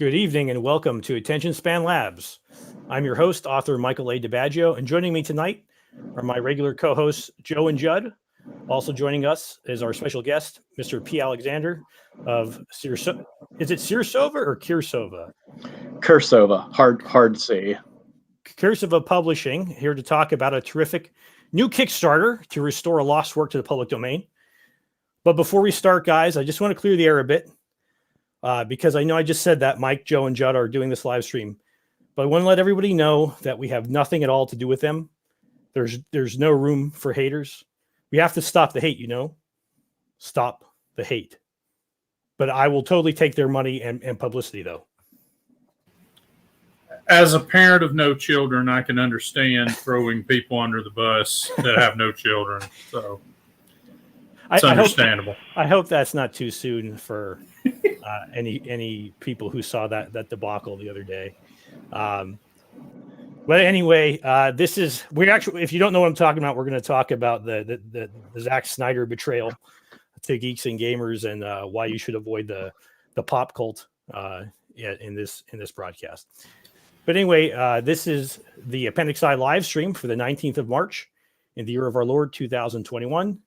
Good evening and welcome to Attention Span Labs. I'm your host, author Michael A. DiBaggio, and joining me tonight are my regular co-hosts, Joe and Judd. Also joining us is our special guest, Mr. P. Alexander of Sirsova. Is it Sirsova or Kirsova? Kirsova, hard C. Kirsova Publishing, here to talk about a terrific new Kickstarter to restore a lost work to the public domain. But before we start, guys, I just want to clear the air a bit. Because I know I just said that Mike, Joe, and Judd are doing this live stream, but I want to let everybody know that we have nothing at all to do with them. There's no room for haters. We have to stop the hate, stop the hate. But I will totally take their money and publicity, though. As a parent of no children, I can understand throwing people under the bus that have no children. So it's understandable. I hope that's not too soon for any people who saw that debacle the other day. But anyway, if you don't know what I'm talking about, we're going to talk about the Zack Snyder betrayal to geeks and gamers and why you should avoid the PopCult in this broadcast. But anyway, this is the Appendix I Livestream for the 19th of March in the year of our Lord 2021.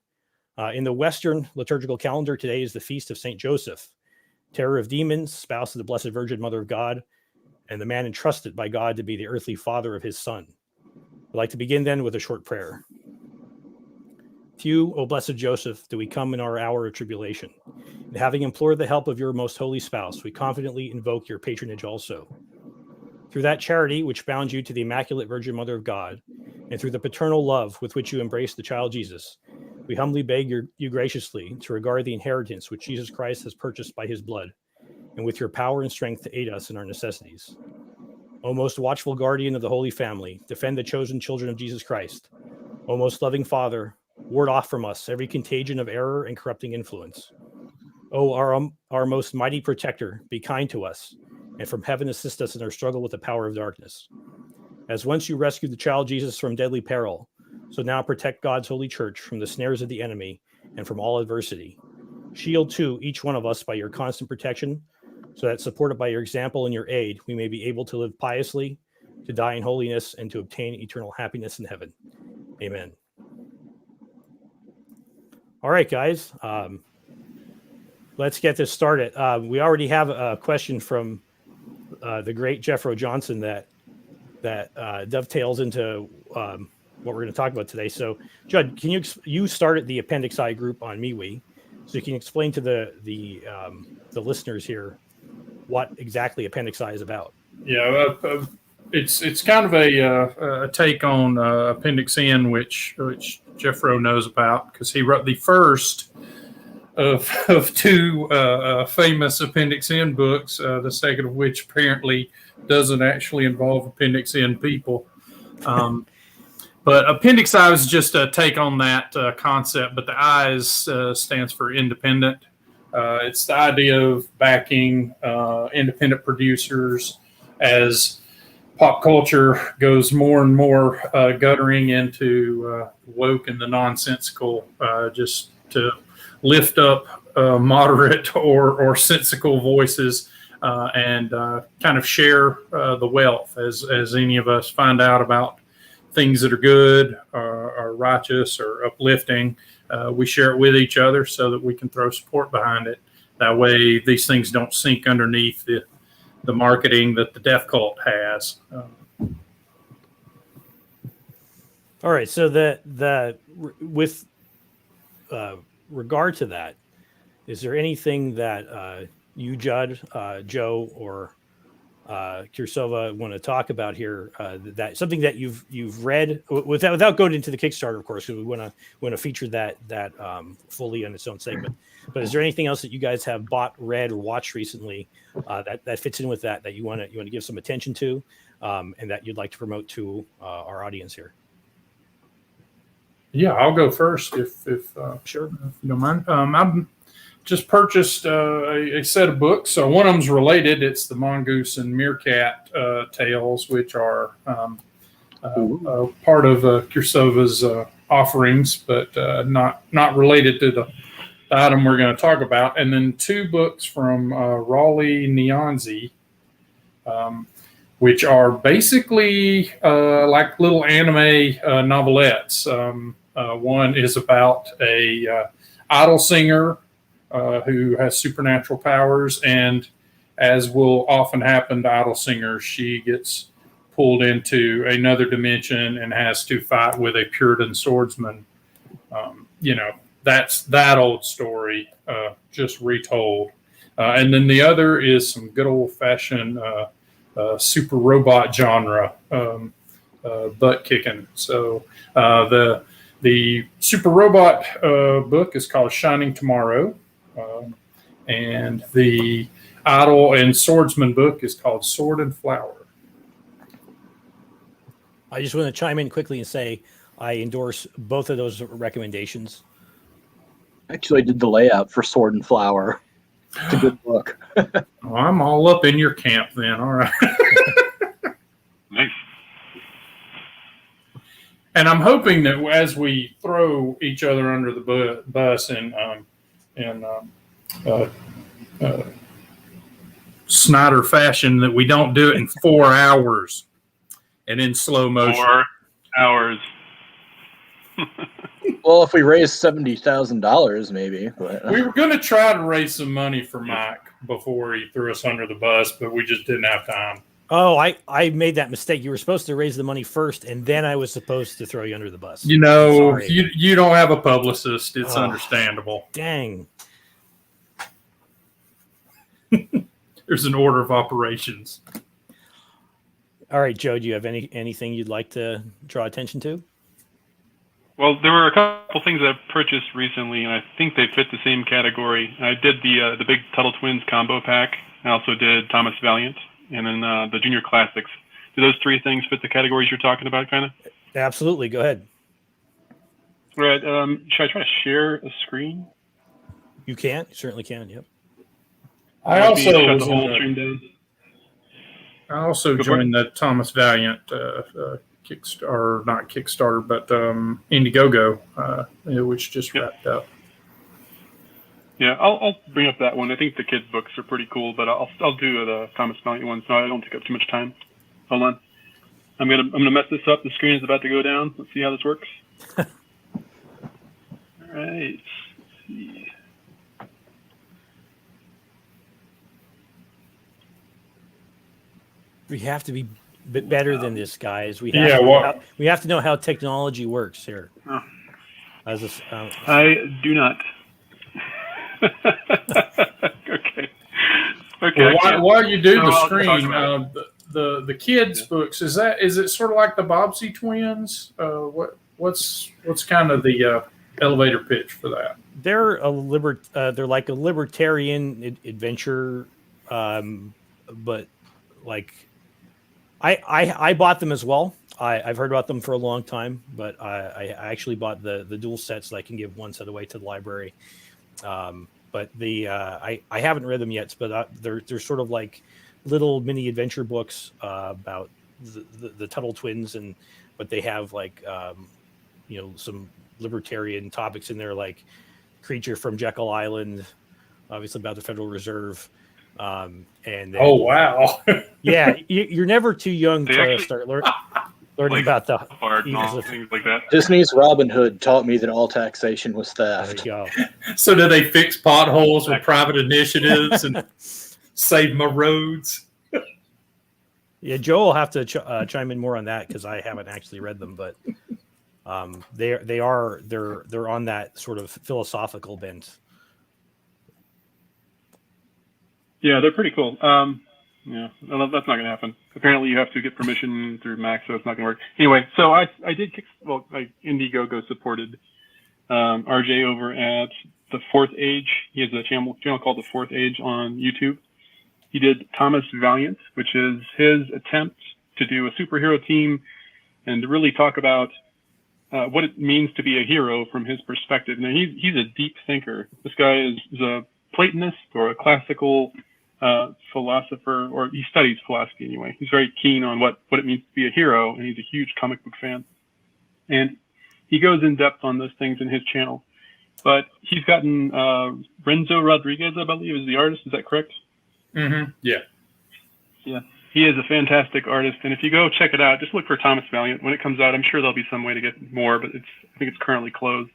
In the Western liturgical calendar, today is the feast of St. Joseph, terror of demons, spouse of the Blessed Virgin Mother of God, and the man entrusted by God to be the earthly father of his son. I'd like to begin then with a short prayer. To you, O blessed Joseph, do we come in our hour of tribulation. And having implored the help of your most holy spouse, we confidently invoke your patronage also. Through that charity which bound you to the Immaculate Virgin Mother of God, and through the paternal love with which you embraced the child Jesus, we humbly beg you graciously to regard the inheritance which Jesus Christ has purchased by his blood, and with your power and strength to aid us in our necessities. O most watchful guardian of the Holy Family, defend the chosen children of Jesus Christ. O most loving Father, ward off from us every contagion of error and corrupting influence. O our most mighty protector, be kind to us, and from heaven assist us in our struggle with the power of darkness. As once you rescued the child Jesus from deadly peril, so now protect God's holy church from the snares of the enemy and from all adversity. Shield, too, each one of us by your constant protection, so that, supported by your example and your aid, we may be able to live piously, to die in holiness, and to obtain eternal happiness in heaven. Amen. All right, guys. Let's get this started. We already have a question from the great Jeffro Johnson that dovetails into what we're going to talk about today. So, Judd, can you started the Appendix I group on MeWe, so you can explain to the listeners here what exactly Appendix I is about? Yeah, it's kind of a take on Appendix N, which Jeffro knows about because he wrote the first of two famous Appendix N books, the second of which apparently doesn't actually involve Appendix N people. But Appendix I was just a take on that concept, but the I stands for independent. It's the idea of backing independent producers as pop culture goes more and more guttering into woke and the nonsensical, just to lift up moderate or sensical voices and kind of share the wealth as any of us find out about things that are good or righteous or uplifting. We share it with each other so that we can throw support behind it. That way these things don't sink underneath the marketing that the DeathCult has. All right. So with regard to that, is there anything that you, Judd, Joe, or Kirsova want to talk about here? That something that you've read without going into the Kickstarter, of course, because we want to feature that fully on its own segment. But is there anything else that you guys have bought, read, or watched recently that fits in with that you want to give some attention to, and that you'd like to promote to our audience here? Yeah, I'll go first if sure, if you don't mind. I've just purchased a set of books. So one of them's related. It's the Mongoose and Meerkat tales, which are part of Kirsova's offerings, but not related to the item we're going to talk about. And then two books from Raleigh Nyanzi, which are basically like little anime novelettes. One is about a idol singer who has supernatural powers, and as will often happen to idol singers, she gets pulled into another dimension and has to fight with a Puritan swordsman. That's that old story, just retold. And then the other is some good old-fashioned super robot genre, butt kicking. So the super robot book is called Shining Tomorrow, and the idol and swordsman book is called Sword and Flower. I just want to chime in quickly and say I endorse both of those recommendations. Actually, I did the layout for Sword and Flower. It's a good book. Well, I'm all up in your camp then. All right. Nice. And I'm hoping that as we throw each other under the bus and Snyder fashion, that we don't do it in 4 hours and in slow motion. 4 hours. Well, if we raise $70,000, maybe. But, We were going to try to raise some money for Mike before he threw us under the bus, but we just didn't have time. Oh, I made that mistake. You were supposed to raise the money first, and then I was supposed to throw you under the bus. You know, Sorry. you don't have a publicist. It's understandable. Dang. There's an order of operations. All right, Joe, do you have anything you'd like to draw attention to? Well, there were a couple things I purchased recently, and I think they fit the same category. I did the big Tuttle Twins combo pack. I also did Thomas Valiant, and then the Junior Classics. Do those 3 things fit the categories you're talking about, kind of? Absolutely. Go ahead. All right. Should I try to share a screen? You can. You certainly can. Yep. I Maybe also shut was the whole stream down. I also joined the Thomas Valiant Kickstarter, not Kickstarter, but Indiegogo, which just wrapped up. Yeah, I'll bring up that one. I think the kids' books are pretty cool, but I'll do the Thomas Valiant one, so I don't take up too much time. Hold on, I'm gonna mess this up. The screen is about to go down. Let's see how this works. All right. Let's see. We have to be bit better than this, guys. We have to know how technology works here. Oh. I do not. Okay. Well, while you do the I'll screen, talk about the kids' books, is it sort of like the Bobbsey twins? What's kind of the elevator pitch for that? They're they're like a libertarian adventure, but like I bought them as well. I've heard about them for a long time, but I actually bought the dual sets so I can give one set away to the library. But I haven't read them yet, but they're sort of like little mini adventure books about the Tuttle twins, but they have like some libertarian topics in there, like Creature from Jekyll Island, obviously about the Federal Reserve. And then, oh wow, yeah, you're never too young to start learning like about the things like that. Disney's Robin Hood taught me that all taxation was theft. There you go. So do they fix potholes with private initiatives and save my roads? Yeah, Joe will have to chime in more on that because I haven't actually read them, but they're on that sort of philosophical bent. Yeah, they're pretty cool. Yeah, well, that's not going to happen. Apparently, you have to get permission through Mac, so it's not going to work. Anyway, so I did Indiegogo supported RJ over at The Fourth Age. He has a channel called The Fourth Age on YouTube. He did Thomas Valiant, which is his attempt to do a superhero team and to really talk about what it means to be a hero from his perspective. Now, he's a deep thinker. This guy is a Platonist or a classical philosopher, or he studies philosophy anyway. He's very keen on what it means to be a hero, and he's a huge comic book fan. And he goes in depth on those things in his channel. But he's gotten Renzo Rodriguez, I believe, is the artist. Is that correct? Mm-hmm. Yeah. Yeah. he is a fantastic artist, and if you go check it out, just look for Thomas Valiant. When it comes out, I'm sure there'll be some way to get more, but I think it's currently closed.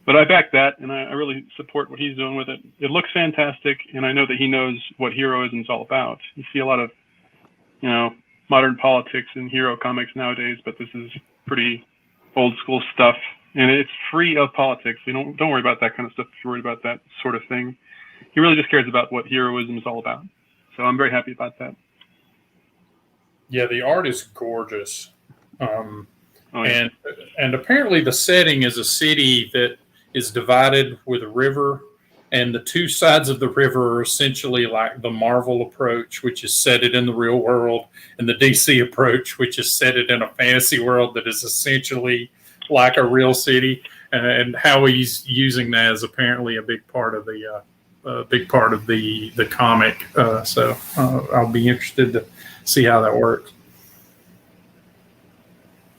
But I back that, and I really support what he's doing with it. It looks fantastic, and I know that he knows what heroism is all about. You see a lot of, modern politics in hero comics nowadays, but this is pretty old school stuff, and it's free of politics. You don't worry about that kind of stuff if you're worried about that sort of thing. He really just cares about what heroism is all about. So I'm very happy about that. Yeah, the art is gorgeous. Yeah. And apparently the setting is a city that is divided with a river, and the two sides of the river are essentially like the Marvel approach, which is set it in the real world, and the DC approach, which is set it in a fantasy world that is essentially like a real city. And how he's using that is apparently a big part of the comic. So I'll be interested to see how that works.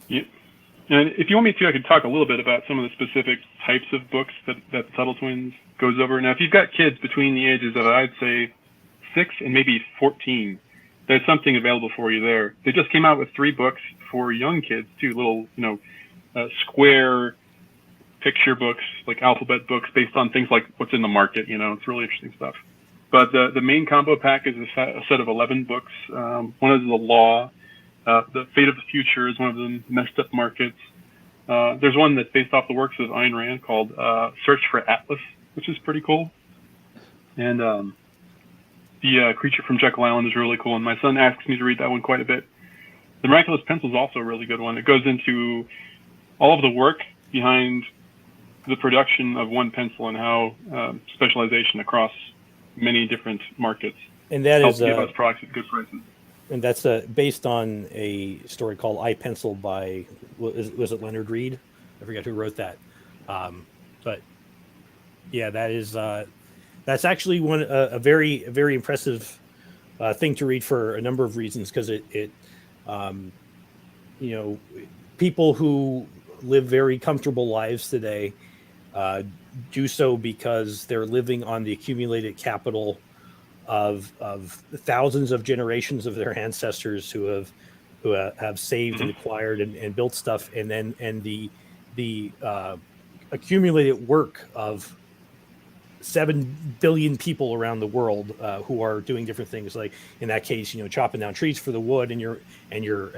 Yeah. And if you want me to, I could talk a little bit about some of the specific types of books that the Tuttle Twins goes over. Now, if you've got kids between the ages of, I'd say, 6 and maybe 14, there's something available for you there. They just came out with 3 books for young kids, too, little, square picture books, like alphabet books based on things like what's in the market. It's really interesting stuff. But the main combo pack is a set of 11 books. One is the Law. The Fate of the Future is one of them. Messed Up Markets. There's one that's based off the works of Ayn Rand called Search for Atlas, which is pretty cool. And the Creature from Jekyll Island is really cool, and my son asks me to read that one quite a bit. The Miraculous Pencil is also a really good one. It goes into all of the work behind the production of one pencil and how specialization across many different markets And that helps is give us products at good prices. and that's based on a story called I Pencil by was it Leonard Reed? I forget who wrote that. But yeah, that's actually a very impressive thing to read for a number of reasons, because it people who live very comfortable lives today do so because they're living on the accumulated capital of thousands of generations of their ancestors who have saved and acquired and built stuff, and the accumulated work of 7 billion people around the world who are doing different things, like in that case, chopping down trees for the wood, and you're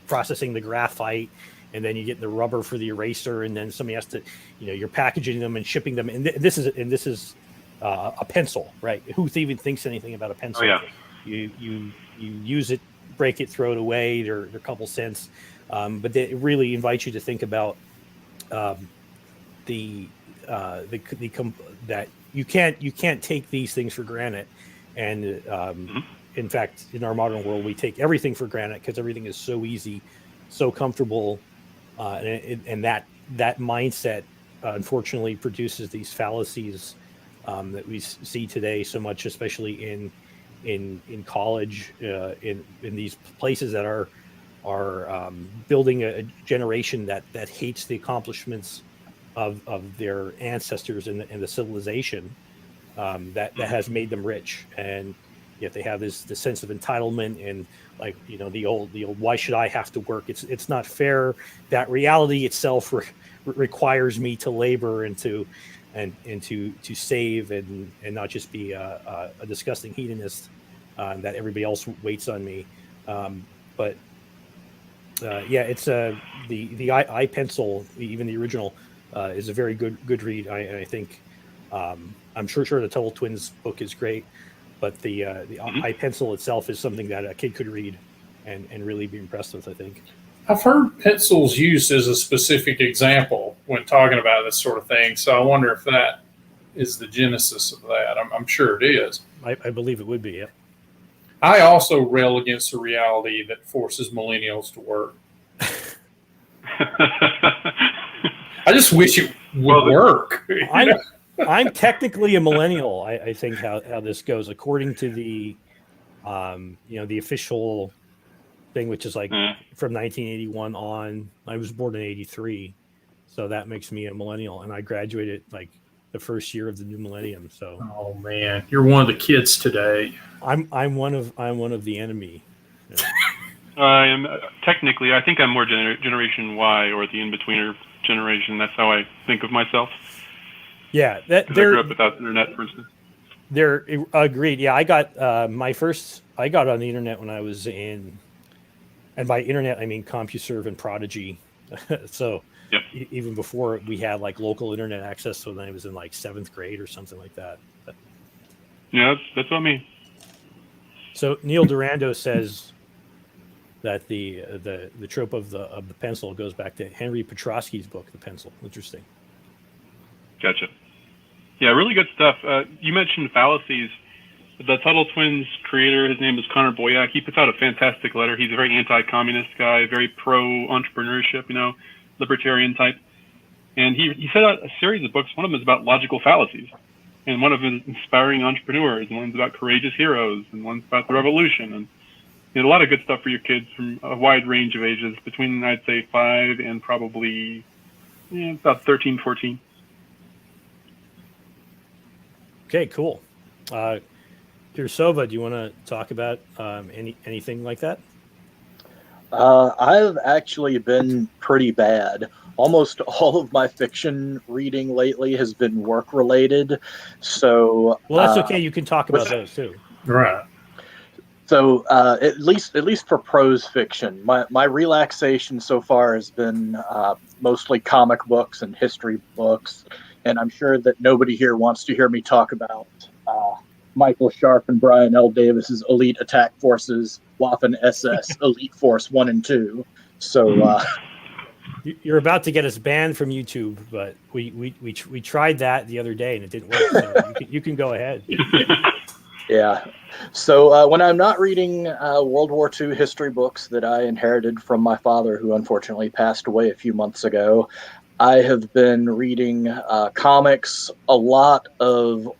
processing the graphite, and then you get the rubber for the eraser, and then somebody has to, you're packaging them and shipping them, and this is a pencil, right? Who even thinks anything about a pencil? Oh, yeah. You use it, break it, throw it away. They're a couple cents, but it really invites you to think about that you can't take these things for granted, and in fact, in our modern world, we take everything for granted because everything is so easy, so comfortable, and that mindset unfortunately produces these fallacies that we see today so much, especially in college, in these places that are building a generation that hates the accomplishments of their ancestors and the civilization that has made them rich, and yet they have this sense of entitlement and, like, the old why should I have to work? It's not fair that reality itself requires me to labor and to save and not just be a disgusting hedonist that everybody else waits on me. But it's the I Pencil, even the original, is a very good read. I think I'm sure the Tuttle Twins book is great, but the I Pencil itself is something that a kid could read and really be impressed with, I think. I've heard pencils used as a specific example when talking about this sort of thing, so I wonder if that is the genesis of that. I'm sure it is. I believe it would be, yeah. I also rail against the reality that forces millennials to work. I just wish it would work. I'm technically a millennial. I think how this goes, according to the the official thing, which is like from 1981 on. I was born in '83, so that makes me a millennial, and I graduated like the first year of the new millennium. So, Oh man, you're one of the kids today. I'm one of the enemy. Yeah. I am technically. I think I'm more Generation Y or the in-betweener generation. That's how I think of myself. Yeah, I grew up without the internet, for instance. They're agreed. Yeah, I got I got on the internet when I was in, and by internet I mean CompuServe and Prodigy. So Yep. even before we had like local internet access, so then I was in like 7th grade or something like that. But, Yeah, that's what I mean. so Neil Durando says that the trope of the pencil goes back to Henry Petrosky's book, The Pencil. Interesting. Gotcha. Yeah, really good stuff. You mentioned fallacies. The Tuttle Twins creator, his name is Connor Boyack. He puts out a fantastic letter. He's a very anti-communist guy, very pro-entrepreneurship, libertarian type. And he set out a series of books. One of them is about logical fallacies. And one of them is inspiring entrepreneurs. And one's about courageous heroes. And one's about the revolution. And a lot of good stuff for your kids from a wide range of ages, between, I'd say, 5 and probably about 13, 14. Okay, cool. Sova, do you want to talk about anything like that? I've actually been pretty bad. Almost all of my fiction reading lately has been work related. So well, that's okay. You can talk about those too. Right. So at least for prose fiction, my relaxation so far has been mostly comic books and history books, and I'm sure that nobody here wants to hear me talk about Michael Sharp and Brian L. Davis's Elite Attack Forces, Waffen SS Elite Force 1 and 2. So you're about to get us banned from YouTube, but we tried that the other day and it didn't work. So you can go ahead. Yeah. So when I'm not reading World War II history books that I inherited from my father, who unfortunately passed away a few months ago, I have been reading comics, a lot of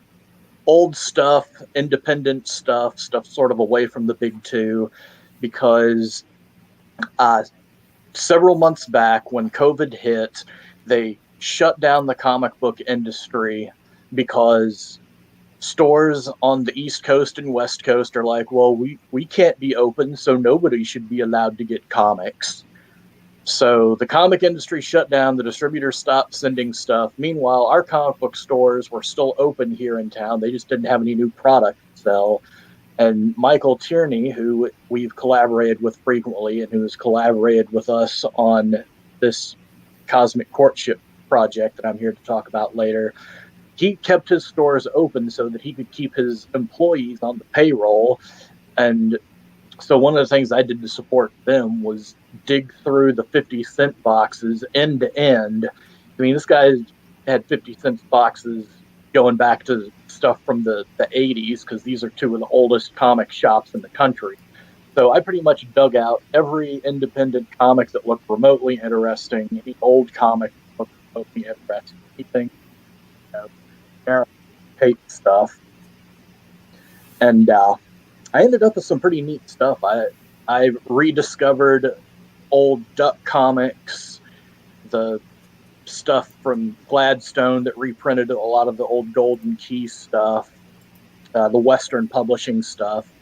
old stuff, independent stuff sort of away from the big two, because several months back when COVID hit, they shut down the comic book industry because stores on the East Coast and West Coast are like, well, we can't be open, so nobody should be allowed to get comics. So the comic industry shut down, the distributors stopped sending stuff. Meanwhile, our comic book stores were still open here in town. They just didn't have any new product to sell. And Michael Tierney, who we've collaborated with frequently and who has collaborated with us on this Cosmic Courtship project that I'm here to talk about later, he kept his stores open so that he could keep his employees on the payroll. And so one of the things I did to support them was dig through the 50-cent boxes end to end. I mean, this guy had 50-cent boxes going back to stuff from the 80s, because these are two of the oldest comic shops in the country. So I pretty much dug out every independent comic that looked remotely interesting, any old comic that looked remotely interesting, anything, paper stuff. And I ended up with some pretty neat stuff. I rediscovered old Duck comics, the stuff from Gladstone that reprinted a lot of the old Golden Key stuff, the Western publishing stuff.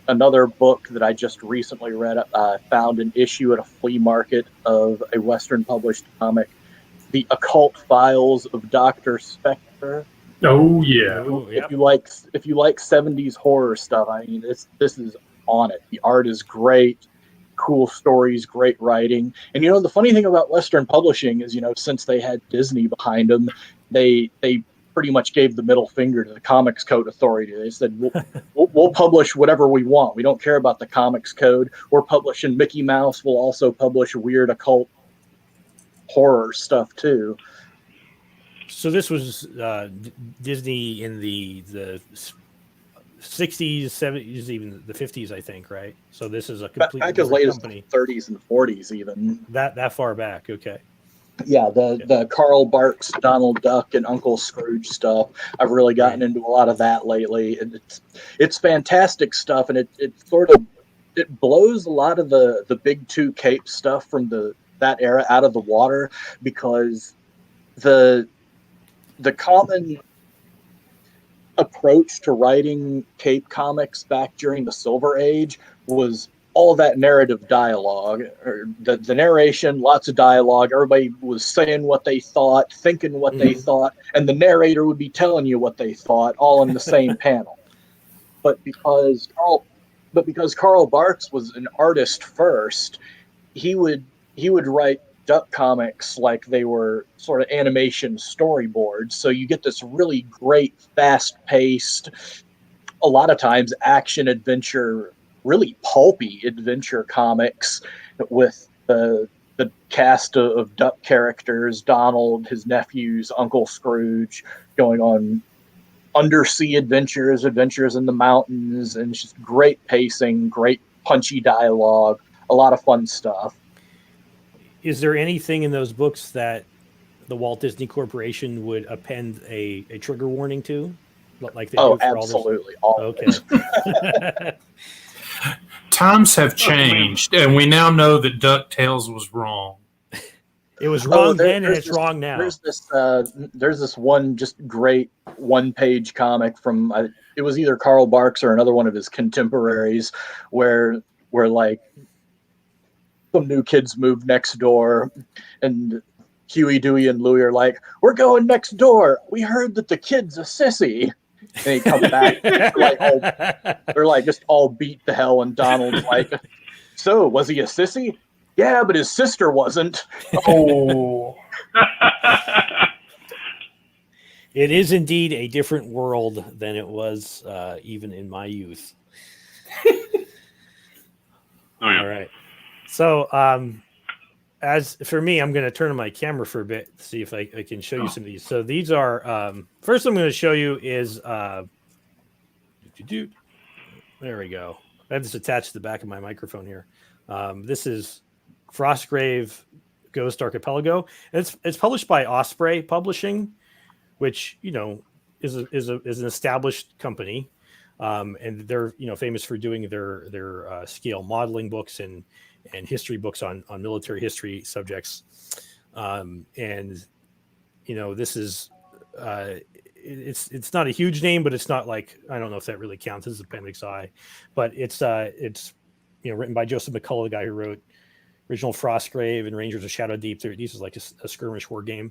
Another book that I just recently read, found an issue at a flea market of a Western published comic, The Occult Files of Dr. Spectre. Oh yeah. Oh, If you like 70s horror stuff, I mean, this is on it. The art is great, cool stories, great writing. And the funny thing about Western publishing is, since they had Disney behind them, they pretty much gave the middle finger to the Comics Code Authority. They said, we'll publish whatever we want. We don't care about the Comics Code. We're publishing Mickey Mouse. We'll also publish weird occult horror stuff too. So this was Disney in the 60s, 70s, even the 50s, I think, right? So this is a completely back as late company. as the 30s and 40s, even. That far back, okay. Yeah, the Carl Barks, Donald Duck, and Uncle Scrooge stuff. I've really gotten into a lot of that lately, and it's fantastic stuff, and it blows a lot of the big two cape stuff from that era out of the water, because the the common approach to writing Cape comics back during the Silver Age was all that narrative dialogue, or the narration, lots of dialogue. Everybody was saying what they thought, thinking what they thought, and the narrator would be telling you what they thought, all in the same panel. But because Carl Barks was an artist first, he would write Duck comics like they were sort of animation storyboards. So you get this really great, fast-paced, a lot of times action adventure, really pulpy adventure comics with the cast of Duck characters, Donald, his nephews, Uncle Scrooge, going on undersea adventures in the mountains, and it's just great pacing, great punchy dialogue, a lot of fun stuff. Is there anything in those books that the Walt Disney Corporation would append a trigger warning to? Like they do for absolutely. All this? Okay. Times have changed, and we now know that DuckTales was wrong. It was wrong then, and it's wrong now. There's this one just great one-page comic from it was either Carl Barks or another one of his contemporaries, where like some new kids moved next door, and Huey, Dewey, and Louie are like, "We're going next door. We heard that the kid's a sissy." And he comes back, they're like just all beat to hell, and Donald's like, "So, was he a sissy?" "Yeah, but his sister wasn't." Oh. It is indeed a different world than it was even in my youth. yeah. All right. So, as for me, I'm going to turn on my camera for a bit to see if I can show you some of these. So these are first I'm going to show you is there we go. I have this attached to the back of my microphone here. This is Frostgrave Ghost Archipelago. It's published by Osprey Publishing, which is an established company, and they're famous for doing their scale modeling books and history books on military history subjects. This is it's not a huge name, but it's not like, I don't know if that really counts as Appendix I, but it's written by Joseph McCullough, the guy who wrote original Frostgrave and Rangers of Shadow Deep. These is like a skirmish war game,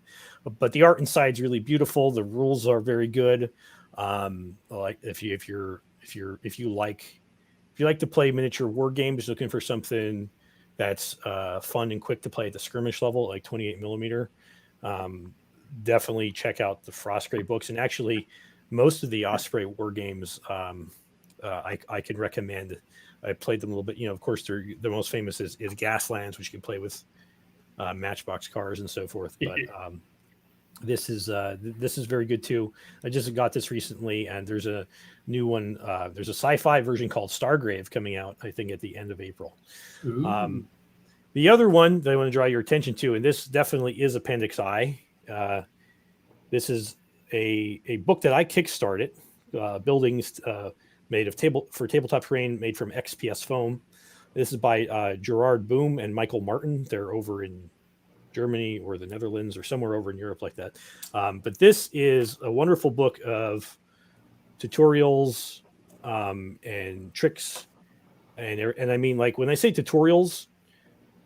but the art inside is really beautiful. The rules are very good. Like if you like to play miniature war games, looking for something that's fun and quick to play at the skirmish level, like 28 millimeter, definitely check out the Frostgrave books. And actually, most of the Osprey war games I can recommend. I played them a little bit. Of course, the most famous is Gaslands, which you can play with Matchbox cars and so forth. But this is very good too. I just got this recently, and there's a new one. There's a sci-fi version called Stargrave coming out, I think, at the end of April. The other one that I want to draw your attention to, and this definitely is Appendix I. This is a book that I kickstarted, buildings made of tabletop terrain made from XPS foam. This is by Gerard Boom and Michael Martin. They're over in Germany or the Netherlands or somewhere over in Europe like that. But this is a wonderful book of tutorials and tricks. And I mean, like, when I say tutorials,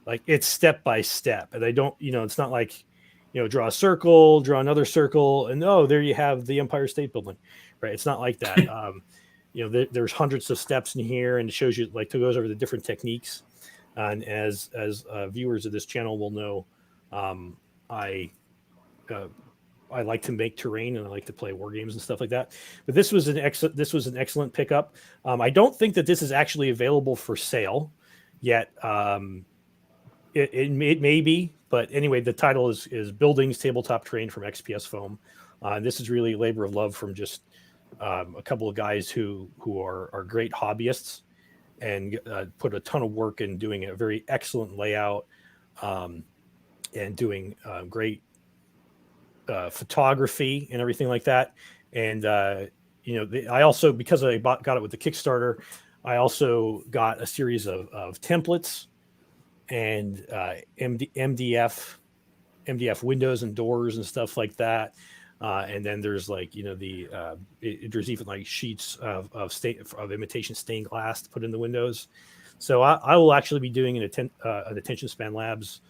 like, it's step by step. And I don't, it's not like, draw a circle, draw another circle, and there you have the Empire State Building, right? It's not like that. There's hundreds of steps in here, and it shows you, like, goes over the different techniques. And as viewers of this channel will know, I like to make terrain, and I like to play war games and stuff like that. But this was an excellent pickup. I don't think that this is actually available for sale yet. It may be, but anyway, the title is Buildings Tabletop Terrain from XPS Foam. This is really labor of love from just a couple of guys who are great hobbyists and put a ton of work in doing a very excellent layout and doing great photography and everything like that. And I also, because I got it with the Kickstarter, I also got a series of templates and MDF windows and doors and stuff like that. And then there's like, there's even like sheets of imitation stained glass to put in the windows. So I will actually be doing an Attention Span Labs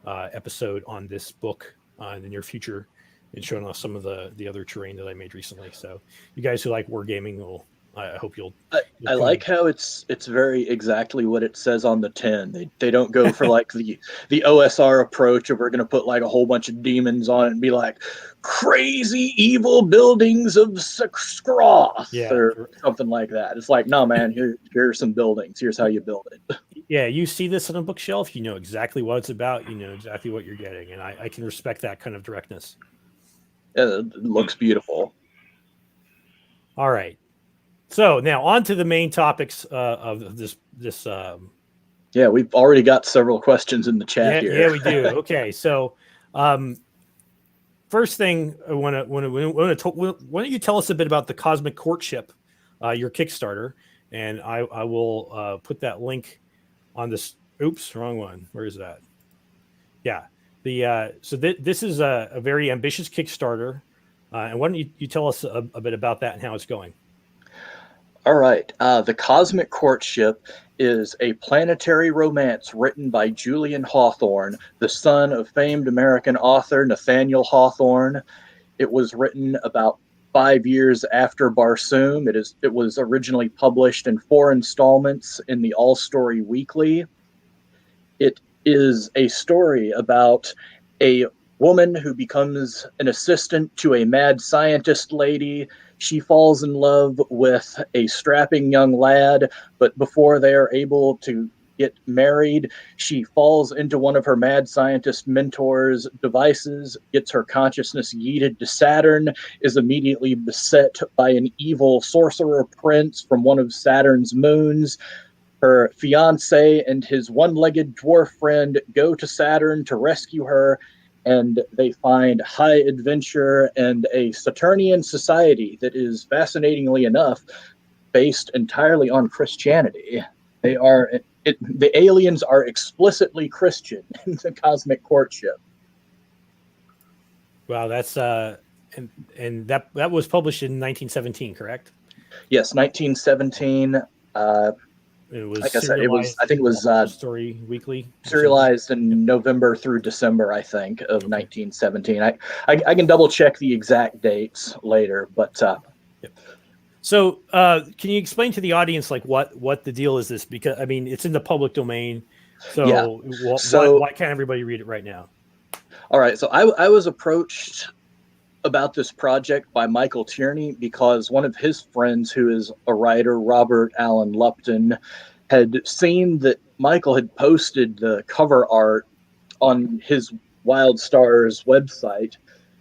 episode on this book in the near future, and showing off some of the other terrain that I made recently. So you guys who like wargaming I hope you'll I like how it's very exactly what it says on the tin. They don't go for like the OSR approach of we're going to put like a whole bunch of demons on it and be like crazy evil buildings of Skroth or something like that. It's like, no, man, here are some buildings. Here's how you build it. Yeah, you see this on a bookshelf, you know exactly what it's about. You know exactly what you're getting, and I can respect that kind of directness. It looks beautiful. All right. So now on to the main topics of this. Yeah, we've already got several questions in the chat here. Yeah, we do. Okay, so first thing I want to why don't you tell us a bit about the Cosmic Courtship, your Kickstarter, and I will put that link on this. Oops, wrong one. Where is that? Yeah, this is a very ambitious Kickstarter, and why don't you tell us a bit about that and how it's going? All right. The Cosmic Courtship is a planetary romance written by Julian Hawthorne, the son of famed American author Nathaniel Hawthorne. It was written about 5 years after Barsoom. It was originally published in 4 installments in the All Story Weekly. It is a story about a woman who becomes an assistant to a mad scientist lady. She falls in love with a strapping young lad, but before they are able to get married, she falls into one of her mad scientist mentor's devices, gets her consciousness yeeted to Saturn, is immediately beset by an evil sorcerer prince from one of Saturn's moons. Her fiancé and his one-legged dwarf friend go to Saturn to rescue her, and they find high adventure and a Saturnian society that is, fascinatingly enough, based entirely on Christianity. The aliens are explicitly Christian in the Cosmic Courtship. Wow, that's and that was published in 1917, correct? Yes, 1917. It was, like I said, I think it was Story Weekly, serialized in November through December, I think, of 1917. I can double check the exact dates later, but So can you explain to the audience like what the deal is this? Because I mean it's in the public domain, so why can't everybody read it right now? All right, so I was approached about this project by Michael Tierney because one of his friends, who is a writer, Robert Allen Lupton, had seen that Michael had posted the cover art on his Wild Stars website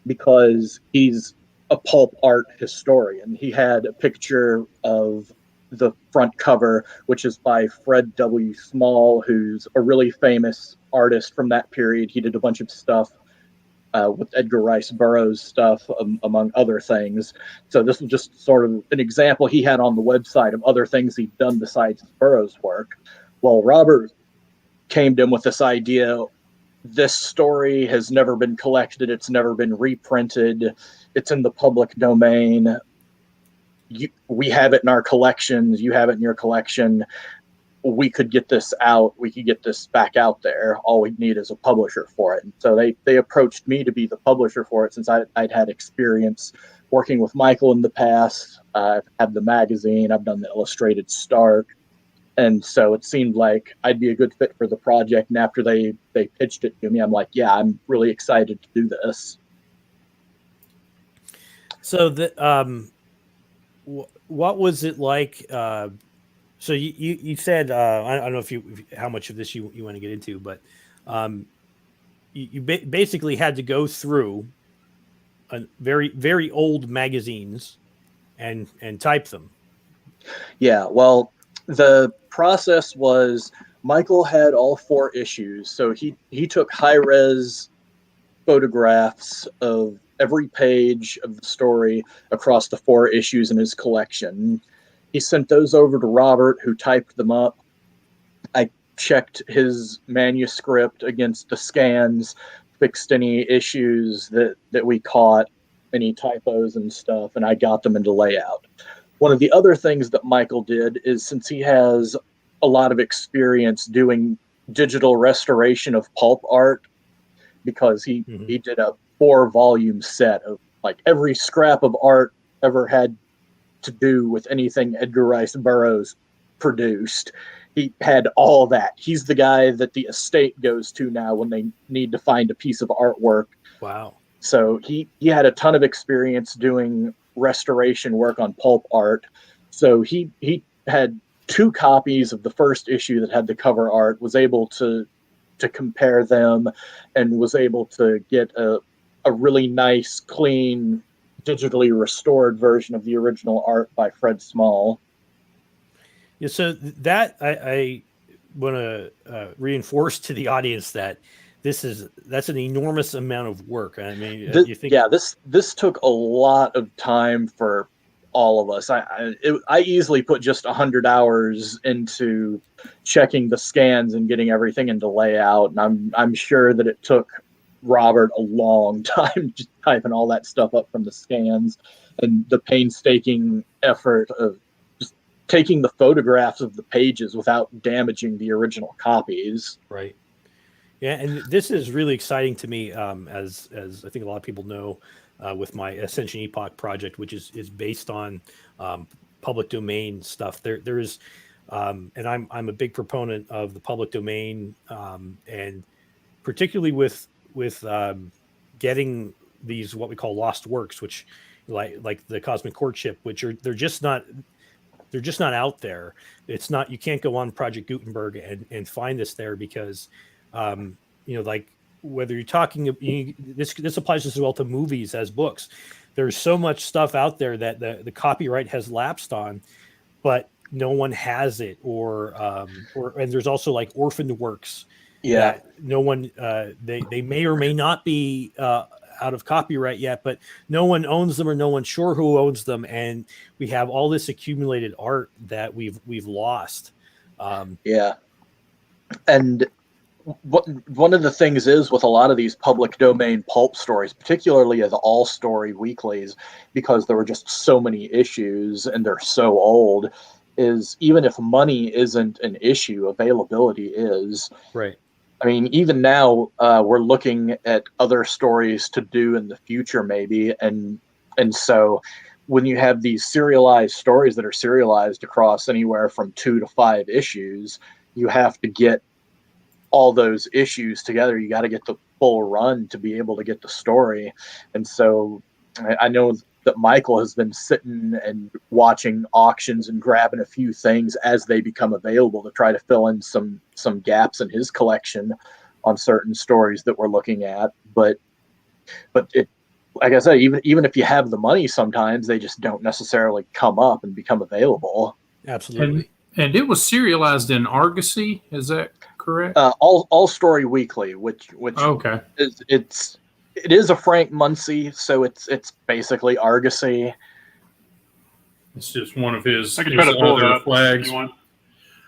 because he's a pulp art historian. He had a picture of the front cover, which is by Fred W. Small, who's a really famous artist from that period. He did a bunch of stuff with Edgar Rice Burroughs stuff, among other things. So this was just sort of an example he had on the website of other things he'd done besides Burroughs' work. Well, Robert came to him with this idea. This story has never been collected. It's never been reprinted. It's in the public domain. We have it in our collections. You have it in your collection. We could get this out. We could get this back out there. All we need is a publisher for it. And so they approached me to be the publisher for it since I'd had experience working with Michael in the past. I've had the magazine. I've done the illustrated start. And so it seemed like I'd be a good fit for the project. And after they pitched it to me, I'm like, yeah, I'm really excited to do this. So what was it like? So you said I don't know how much of this you want to get into, but you basically had to go through a very, very old magazines and type them. Yeah, well, the process was Michael had all 4 issues, so he took high-res photographs of every page of the story across the 4 issues in his collection. He sent those over to Robert, who typed them up. I checked his manuscript against the scans, fixed any issues that we caught, any typos and stuff, and I got them into layout. One of the other things that Michael did is, since he has a lot of experience doing digital restoration of pulp art, because he did a 4-volume set of like every scrap of art ever had to do with anything Edgar Rice Burroughs produced. He had all that. He's the guy that the estate goes to now when they need to find a piece of artwork. Wow. So he had a ton of experience doing restoration work on pulp art. So he had 2 copies of the first issue that had the cover art, was able to compare them, and was able to get a really nice, clean, digitally restored version of the original art by Fred Small. Yeah, so that I want to reinforce to the audience that that's an enormous amount of work. I mean, you think? Yeah, this took a lot of time for all of us. I easily put just 100 hours into checking the scans and getting everything into layout, and I'm sure that it took Robert a long time just typing all that stuff up from the scans, and the painstaking effort of just taking the photographs of the pages without damaging the original copies. Right. Yeah, and this is really exciting to me, as I think a lot of people know, with my Ascension Epoch project, which is based on public domain stuff. There is, and I'm a big proponent of the public domain, and particularly with getting these what we call lost works, which like the Cosmic Courtship, which they're just not out there. It's not, you can't go on Project Gutenberg and find this there, because like whether you're talking, this applies as well to movies as books. There's so much stuff out there that the copyright has lapsed on, but no one has it, or and there's also like orphaned works. Yeah, that no one they may or may not be out of copyright yet, but no one owns them, or no one's sure who owns them, and we have all this accumulated art that we've lost. Yeah, and one of the things is with a lot of these public domain pulp stories, particularly the all story weeklies, because there were just so many issues and they're so old, is even if money isn't an issue, availability is. Right. I mean, even now we're looking at other stories to do in the future, maybe, and so when you have these serialized stories that are serialized across anywhere from 2 to 5 issues, you have to get all those issues together. You got to get the full run to be able to get the story. And so I know that Michael has been sitting and watching auctions and grabbing a few things as they become available to try to fill in some gaps in his collection on certain stories that we're looking at. But it, like I said, even if you have the money, sometimes they just don't necessarily come up and become available. Absolutely. And it was serialized in Argosy, is that correct? All Story Weekly, which okay, it is a Frank Muncie, so it's basically Argosy. It's just one of his, I can try to pull it other up flags. if you want.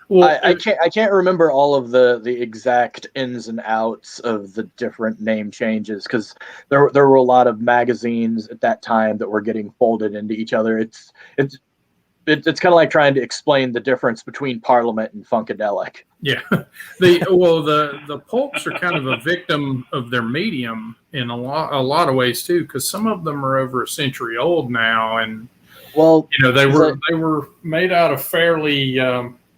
Well, I can't remember all of the exact ins and outs of the different name changes, because there were a lot of magazines at that time that were getting folded into each other. It's kind of like trying to explain the difference between Parliament and Funkadelic. Yeah, the pulps are kind of a victim of their medium in a lot of ways too, because some of them are over a century old now, and they were made out of fairly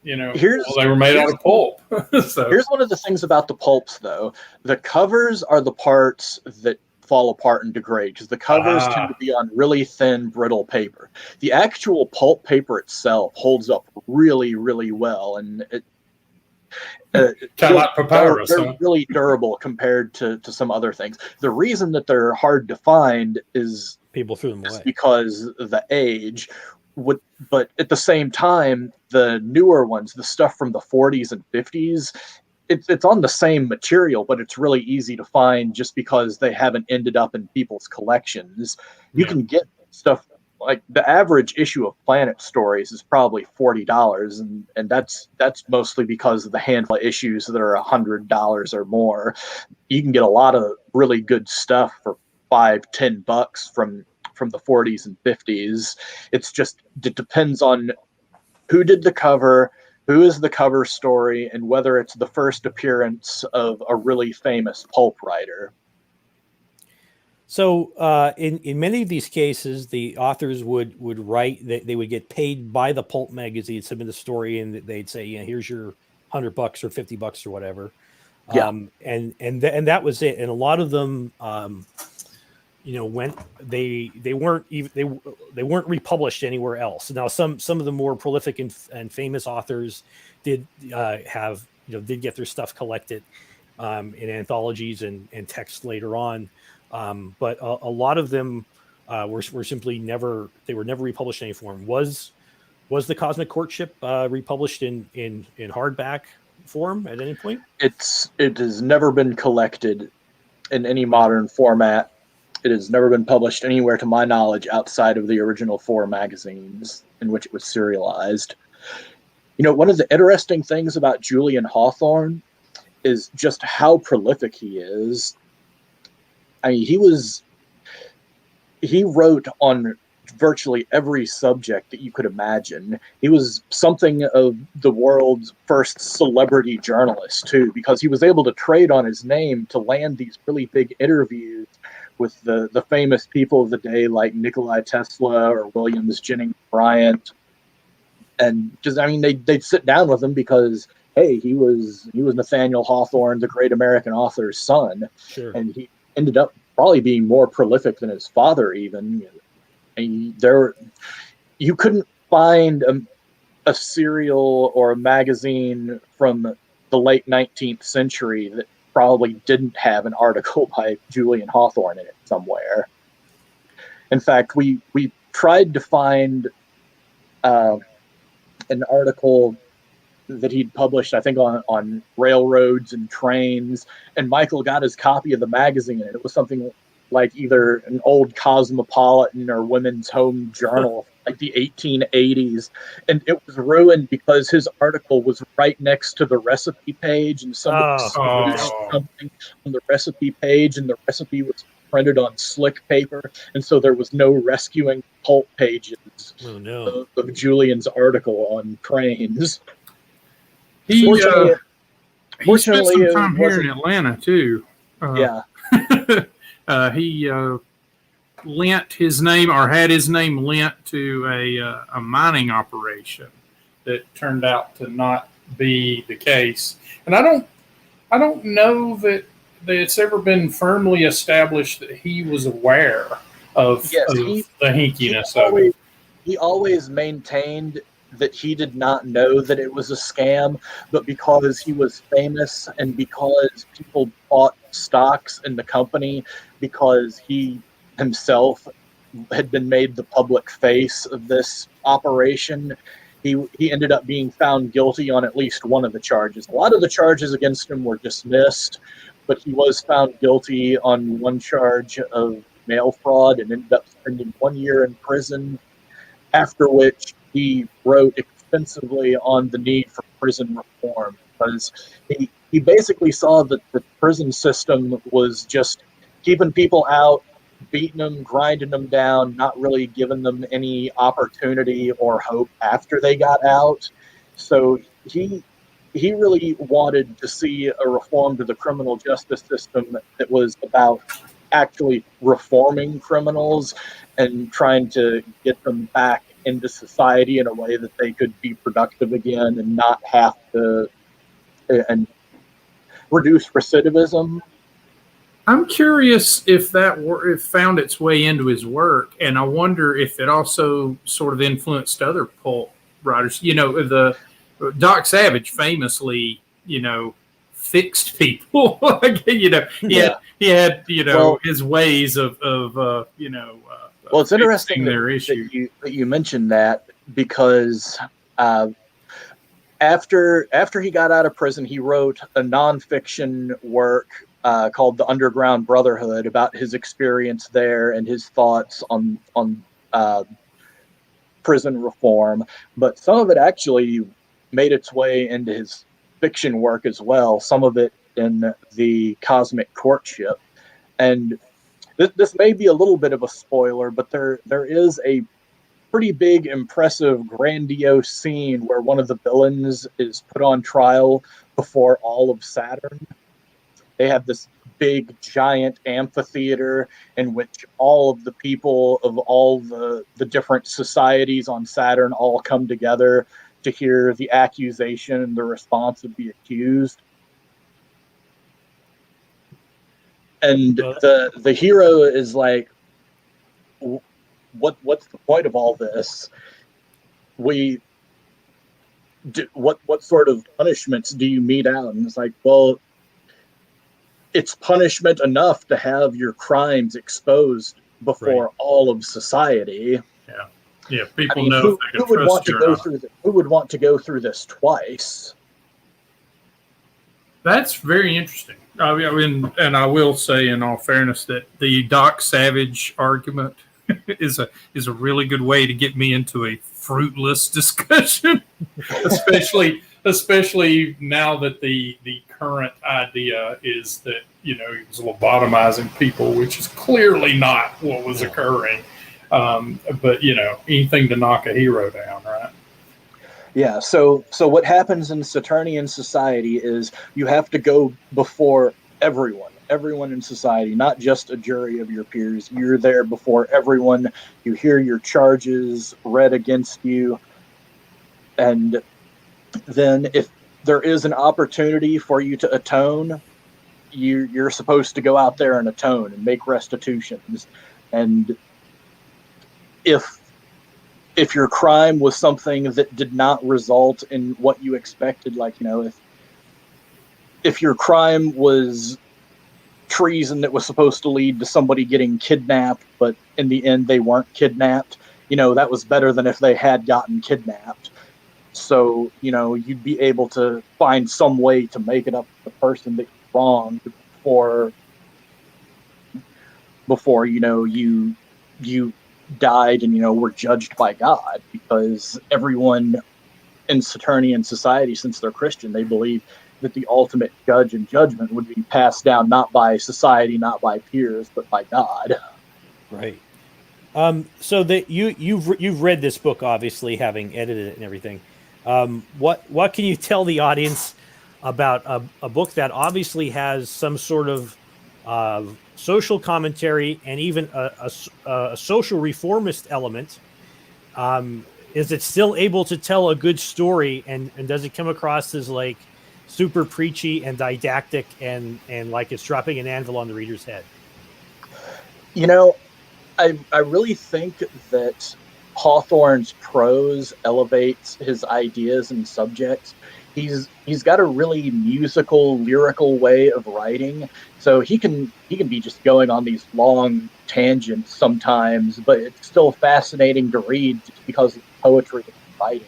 they were made out of pulp. So here's one of the things about the pulps, though: the covers are the parts that fall apart and degrade, because the covers tend to be on really thin, brittle paper. The actual pulp paper itself holds up really, really well, and kind of like papyrus. They're really durable compared to some other things. The reason that they're hard to find is people threw them away because of the age. But at the same time, the newer ones, the stuff from the 40s and 50s, it's on the same material, but it's really easy to find just because they haven't ended up in people's collections. You can get stuff like the average issue of Planet Stories is probably $40, and that's mostly because of the handful of issues that are $100 or more. You can get a lot of really good stuff for $5-10 from from the 40s and 50s. It depends on who did the cover, who is the cover story, and whether it's the first appearance of a really famous pulp writer. So in many of these cases, the authors would write, they would get paid by the pulp magazine, submit the story, and they'd say, here's your $100 or $50 or whatever. Yeah. And that was it. And a lot of them, went, they weren't republished anywhere else. Now, some of the more prolific and famous authors did did get their stuff collected in anthologies and text later on. But a lot of them were simply never republished in any form. Was the Cosmic Courtship republished in hardback form at any point? It has never been collected in any modern format. It has never been published anywhere, to my knowledge, outside of the original 4 magazines in which it was serialized. One of the interesting things about Julian Hawthorne is just how prolific he is. I mean, he wrote on virtually every subject that you could imagine. He was something of the world's first celebrity journalist, too, because he was able to trade on his name to land these really big interviews with the famous people of the day, like Nikola Tesla or Williams Jennings Bryant. And just, they'd sit down with him because, hey, he was Nathaniel Hawthorne, the great American author's son. Sure. And he ended up probably being more prolific than his father even. And you couldn't find a serial or a magazine from the late 19th century that probably didn't have an article by Julian Hawthorne in it somewhere. In fact, we tried to find an article that he'd published, I think, on railroads and trains, and Michael got his copy of the magazine, and it was something like either an old Cosmopolitan or Women's Home Journal, like the 1880s, and it was ruined because his article was right next to the recipe page, and somebody something on the recipe page, and the recipe was printed on slick paper, and so there was no rescuing pulp pages of Julian's article on trains. He spent Fortunately, some time here in Atlanta too. He lent his name, or had his name lent to a mining operation that turned out to not be the case. And I don't know that it's ever been firmly established that he was aware of the hinkiness of it. He always maintained that he did not know that it was a scam, but because he was famous and because people bought stocks in the company, because he himself had been made the public face of this operation, he ended up being found guilty on at least one of the charges. A lot of the charges against him were dismissed, but he was found guilty on one charge of mail fraud and ended up spending 1 year in prison, after which he wrote extensively on the need for prison reform, because he basically saw that the prison system was just keeping people out, beating them, grinding them down, not really giving them any opportunity or hope after they got out. So he really wanted to see a reform to the criminal justice system that was about actually reforming criminals and trying to get them back into society in a way that they could be productive again and not have to and reduce recidivism. I'm curious if if found its way into his work, and I wonder if it also sort of influenced other pulp writers. The Doc Savage famously, fixed people. He had his ways of well, it's interesting that you mentioned that, because after he got out of prison, he wrote a nonfiction work called The Underground Brotherhood about his experience there and his thoughts on prison reform. But some of it actually made its way into his fiction work as well, some of it in the Cosmic Courtship. And this may be a little bit of a spoiler, but there is a pretty big, impressive, grandiose scene where one of the villains is put on trial before all of Saturn. They have this big, giant amphitheater in which all of the people of all the different societies on Saturn all come together to hear the accusation and the response of the accused. And the hero is like, what's the point of all this? What sort of punishments do you mete out? And it's like, well, it's punishment enough to have your crimes exposed before all of society. Yeah. People know if they can trust you. Who would want to go through this twice? That's very interesting. I mean, and I will say, in all fairness, that the Doc Savage argument is a really good way to get me into a fruitless discussion, especially now that the current idea is that, he was lobotomizing people, which is clearly not what was occurring. But anything to knock a hero down, right? Yeah, so what happens in Saturnian society is you have to go before everyone in society, not just a jury of your peers. You're there before everyone. You hear your charges read against you. And then if there is an opportunity for you to atone, you're supposed to go out there and atone and make restitutions. And if your crime was something that did not result in what you expected, like, if your crime was treason that was supposed to lead to somebody getting kidnapped, but in the end they weren't kidnapped, that was better than if they had gotten kidnapped. So, you'd be able to find some way to make it up to the person that you wronged before you died and were judged by God, because everyone in Saturnian society, since they're Christian, they believe that the ultimate judge and judgment would be passed down not by society, not by peers, but by God. Right. So that you've read this book, obviously, having edited it and everything. What can you tell the audience about a book that obviously has some sort of social commentary and even a social reformist element? Is it still able to tell a good story, and does it come across as like super preachy and didactic and like it's dropping an anvil on the reader's head? I really think that Hawthorne's prose elevates his ideas and subjects. He's got a really musical, lyrical way of writing, so he can be just going on these long tangents sometimes, but it's still fascinating to read just because of the poetry and writing.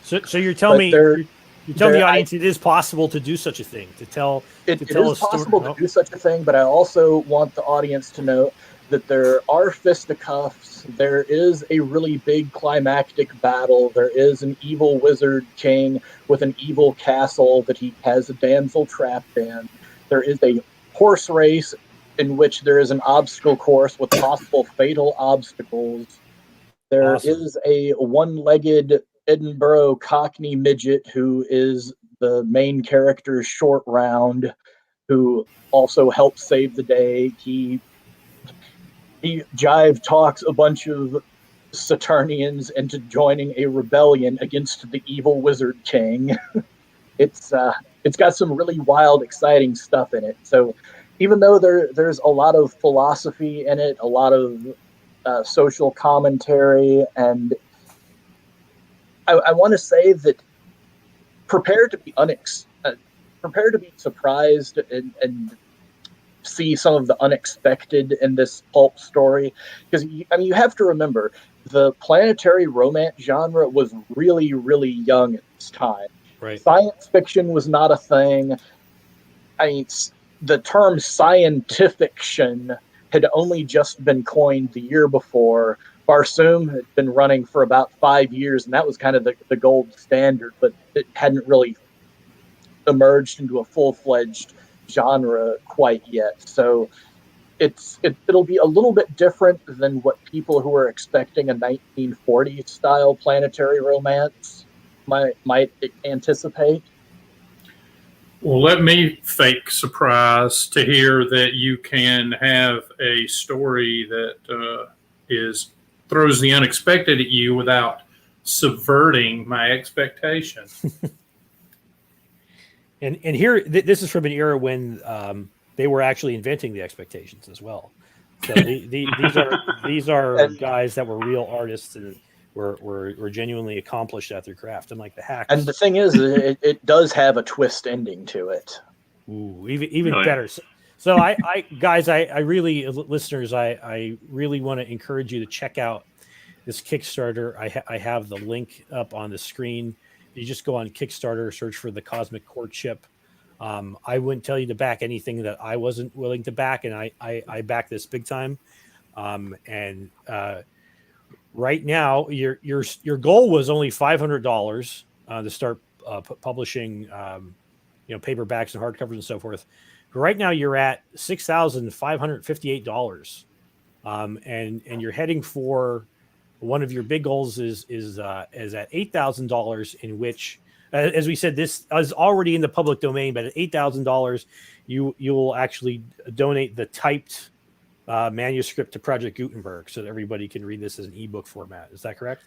So you're telling me you tell the audience it is possible to do such a thing, to tell it is possible to do such a thing, but I also want the audience to know that there are fisticuffs, there is a really big climactic battle, there is an evil wizard king with an evil castle that he has a damsel trapped in, there is a horse race in which there is an obstacle course with possible fatal obstacles, there is a one-legged Edinburgh Cockney midget who is the main character's short round, who also helps save the day. He jive talks a bunch of Saturnians into joining a rebellion against the evil wizard king. It's got some really wild, exciting stuff in it. So even though there's a lot of philosophy in it, a lot of social commentary, and I want to say that prepare to be surprised and see some of the unexpected in this pulp story, because you have to remember the planetary romance genre was really, really young at this time. Right. Science fiction was not a thing. The term scientific fiction had only just been coined the year before. Barsoom had been running for about 5 years, and that was kind of the gold standard, but it hadn't really emerged into a full-fledged genre quite yet. So it'll be a little bit different than what people who are expecting a 1940s style planetary romance might anticipate. Well, let me fake surprise to hear that you can have a story that throws the unexpected at you without subverting my expectation. And here, this is from an era when they were actually inventing the expectations as well. So these are guys that were real artists and were genuinely accomplished at their craft, unlike the hacks. And the thing is, it does have a twist ending to it. Ooh, even better. So I guys, I really, listeners, I really want to encourage you to check out this Kickstarter. I have the link up on the screen. You just go on Kickstarter, search for the Cosmic Courtship. I wouldn't tell you to back anything that I wasn't willing to back, and I back this big time. Right now, your goal was only $500 to start publishing, paperbacks and hardcovers and so forth. But right now, you're at $6,558, and you're heading for one of your big goals is at $8,000, in which, as we said, this is already in the public domain. But at $8,000, you will actually donate the typed manuscript to Project Gutenberg so that everybody can read this as an ebook format. Is that correct?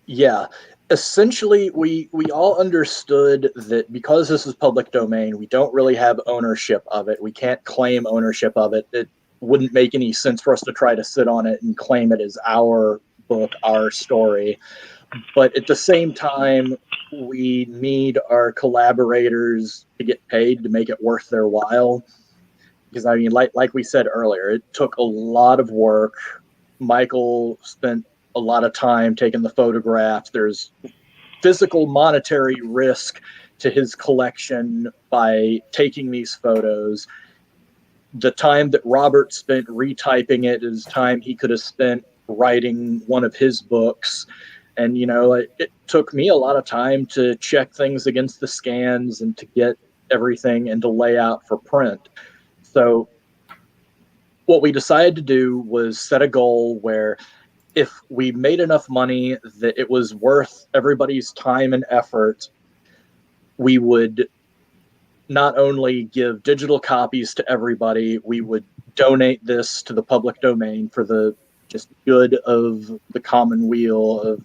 Yeah. Essentially, we all understood that because this is public domain, we don't really have ownership of it. We can't claim ownership of it. It wouldn't make any sense for us to try to sit on it and claim it as our book, our story. But at the same time, we need our collaborators to get paid to make it worth their while. Because, I mean, like we said earlier, it took a lot of work. Michael spent a lot of time taking the photographs. There's physical monetary risk to his collection by taking these photos. The time that Robert spent retyping it is time he could have spent writing one of his books. And, it took me a lot of time to check things against the scans and to get everything into layout for print. So what we decided to do was set a goal where if we made enough money that it was worth everybody's time and effort, we would not only give digital copies to everybody, we would donate this to the public domain for the just good of the commonweal of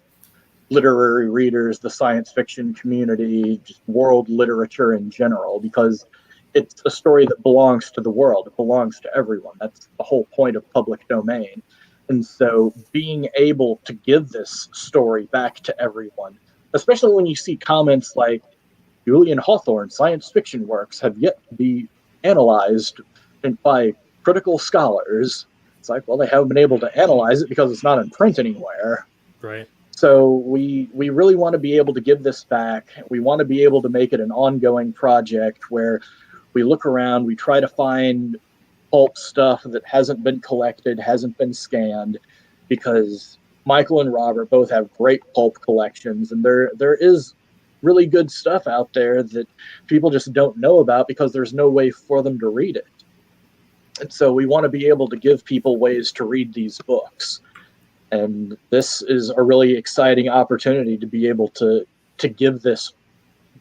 literary readers, the science fiction community, just world literature in general, because it's a story that belongs to the world. It belongs to everyone. That's the whole point of public domain. And so being able to give this story back to everyone, especially when you see comments like Julian Hawthorne science fiction works have yet to be analyzed by critical scholars. It's like, well, they haven't been able to analyze it because it's not in print anywhere. Right. So we really want to be able to give this back. We want to be able to make it an ongoing project where we look around, we try to find pulp stuff that hasn't been collected, hasn't been scanned, because Michael and Robert both have great pulp collections, and there is really good stuff out there that people just don't know about because there's no way for them to read it. And so we want to be able to give people ways to read these books. And this is a really exciting opportunity to be able to give this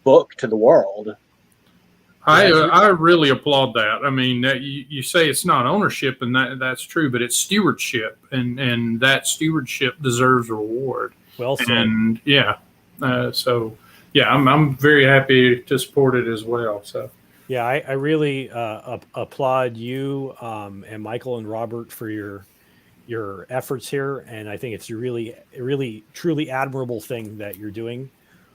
book to the world. I really applaud that. I mean, you say it's not ownership, and that's true, but it's stewardship, and that stewardship deserves a reward. Well said. And I'm very happy to support it as well. So yeah, I really applaud you and Michael and Robert for your efforts here, and I think it's a really truly admirable thing that you're doing.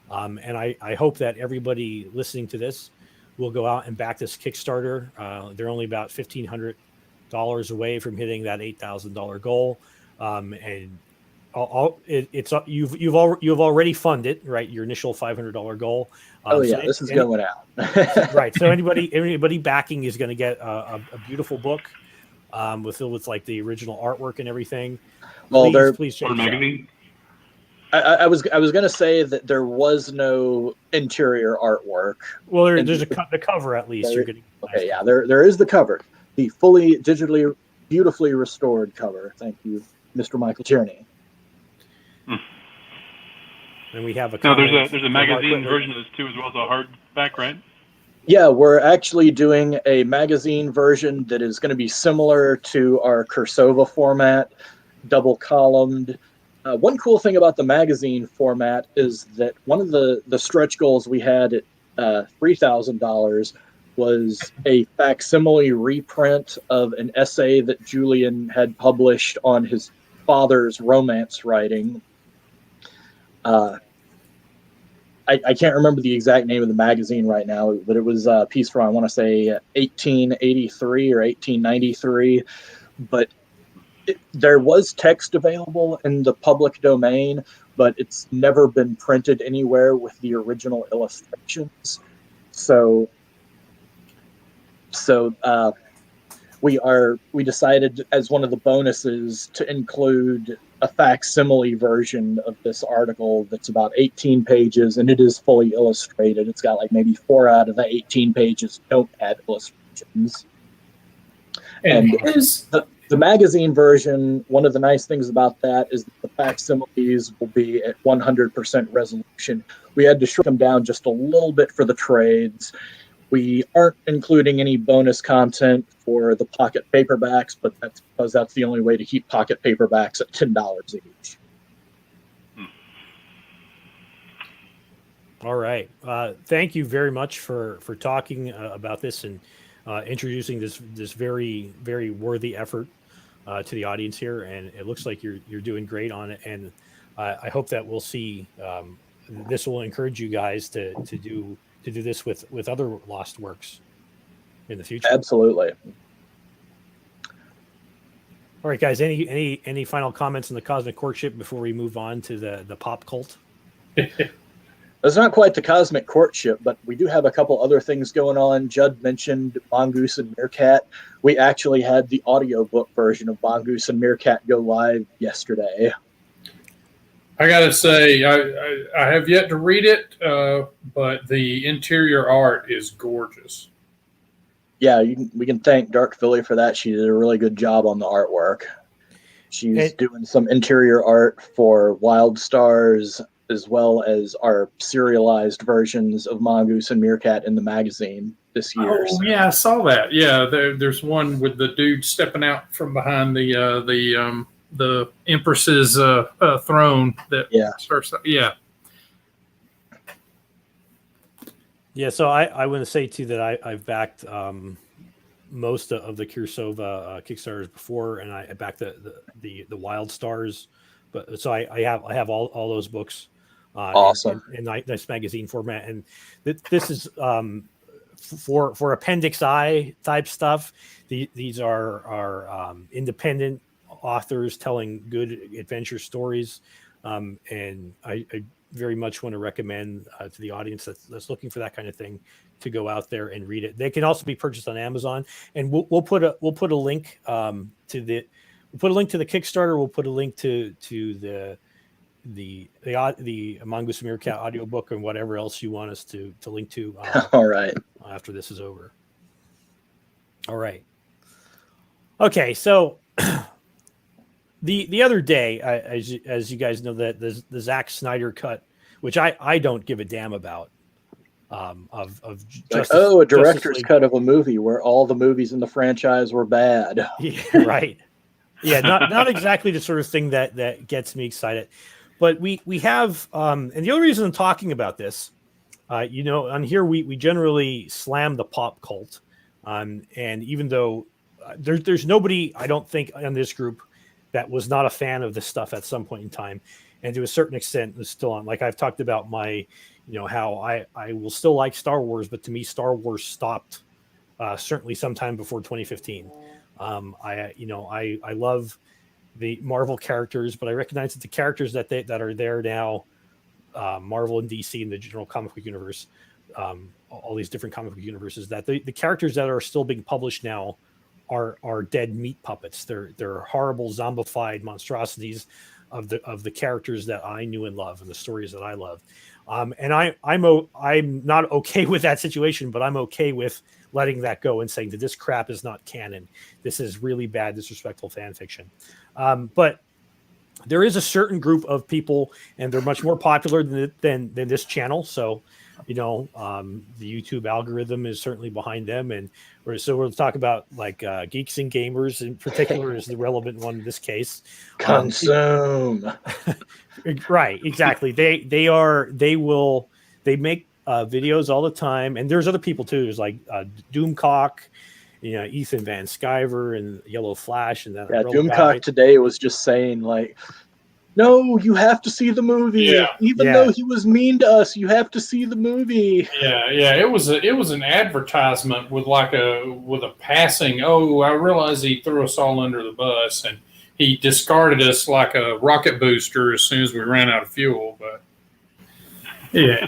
And I hope that everybody listening to this will go out and back this Kickstarter. They're only about $1,500 away from hitting that $8,000 goal, and you've already funded, right, your initial $500 goal. This is going out. Right. So anybody backing is going to get a beautiful book with like the original artwork and everything. Please check it out. I was going to say that there was no interior artwork. Well, there's the cover at least. You're getting okay. Yeah, there is the cover. the fully digitally beautifully restored cover. Thank you, Mr. Michael Tierney. And we have a No, comment there's a from magazine Mark version of this too, as well as a hardback, right? Yeah, we're actually doing a magazine version that is going to be similar to our Cursova format, double columned. One cool thing about the magazine format is that one of the stretch goals we had at $3,000 was a facsimile reprint of an essay that Julian had published on his father's romance writing. I can't remember the exact name of the magazine right now, but it was a piece from, I want to say, 1883 or 1893. But there was text available in the public domain, but it's never been printed anywhere with the original illustrations. So we decided as one of the bonuses to include a facsimile version of this article that's about 18 pages, and it is fully illustrated. It's got like maybe 4 out of the 18 pages don't have illustrations. And the magazine version, one of the nice things about that is that the facsimiles will be at 100% resolution. We had to shrink them down just a little bit for the trades. We aren't including any bonus content for the pocket paperbacks, but that's because that's the only way to keep pocket paperbacks at $10 each. All right. Thank you very much for talking about this and introducing this very, very worthy effort to the audience here. And it looks like you're doing great on it. And I hope that we'll see this will encourage you guys to do this with other lost works in the future. Absolutely. All right, guys. Any final comments on the Cosmic Courtship before we move on to the PopCult? It's not quite the Cosmic Courtship, but we do have a couple other things going on. Judd mentioned Mongoose and Meerkat. We actually had the audiobook version of Mongoose and Meerkat go live yesterday. I gotta say, I have yet to read it, but the interior art is gorgeous. Yeah, we can thank Dark Philly for that. She did a really good job on the artwork. She's doing some interior art for Wild Stars, as well as our serialized versions of Mongoose and Meerkat in the magazine this year. Oh, yeah, I saw that. Yeah, there's one with the dude stepping out from behind the Empress's throne. Starts. Yeah. Yeah, so I want to say too that I've backed most of the Cursova Kickstarters before, and I backed the Wild Stars, but so I have all those books. Awesome. In nice magazine format, and this is for Appendix I type stuff. These are independent authors telling good adventure stories, and I very much want to recommend to the audience that's looking for that kind of thing to go out there and read it. They can also be purchased on Amazon, and we'll put a link to the Kickstarter. We'll put a link to the Mongoose and Meerkat audiobook and whatever else you want us to link to. All right. After this is over. All right. Okay, so the other day, as you guys know, that the Zack Snyder cut, which I don't give a damn about, of a director's cut of a movie where all the movies in the franchise were bad. Yeah, right. Yeah, not exactly the sort of thing that gets me excited. But we have, and the only reason I'm talking about this, on here we generally slam the PopCult, and even though there's nobody, I don't think, on this group that was not a fan of this stuff at some point in time, and to a certain extent is still on. Like I've talked about how I will still like Star Wars, but to me Star Wars stopped certainly sometime before 2015. I love the Marvel characters, but I recognize that the characters that are there now, Marvel and DC and the general comic book universe, all these different comic book universes, that the characters that are still being published now are dead meat puppets. They're horrible zombified monstrosities of the characters that I knew and love and the stories that I love. And I'm not okay with that situation, but I'm okay with letting that go and saying that this crap is not canon. This is really bad, disrespectful fan fiction. But there is a certain group of people, and they're much more popular than this channel. So, the YouTube algorithm is certainly behind them. And we'll talk about like geeks and gamers in particular is the relevant one in this case. Consume. Right, exactly. They make videos all the time, and there's other people too. There's like Doomcock, Ethan Van Sciver and Yellow Flash, and that. Yeah, Doomcock today was just saying like, no, you have to see the movie. Yeah. Even though he was mean to us, you have to see the movie. Yeah. It was an advertisement with a passing. Oh, I realize he threw us all under the bus, and he discarded us like a rocket booster as soon as we ran out of fuel. But yeah,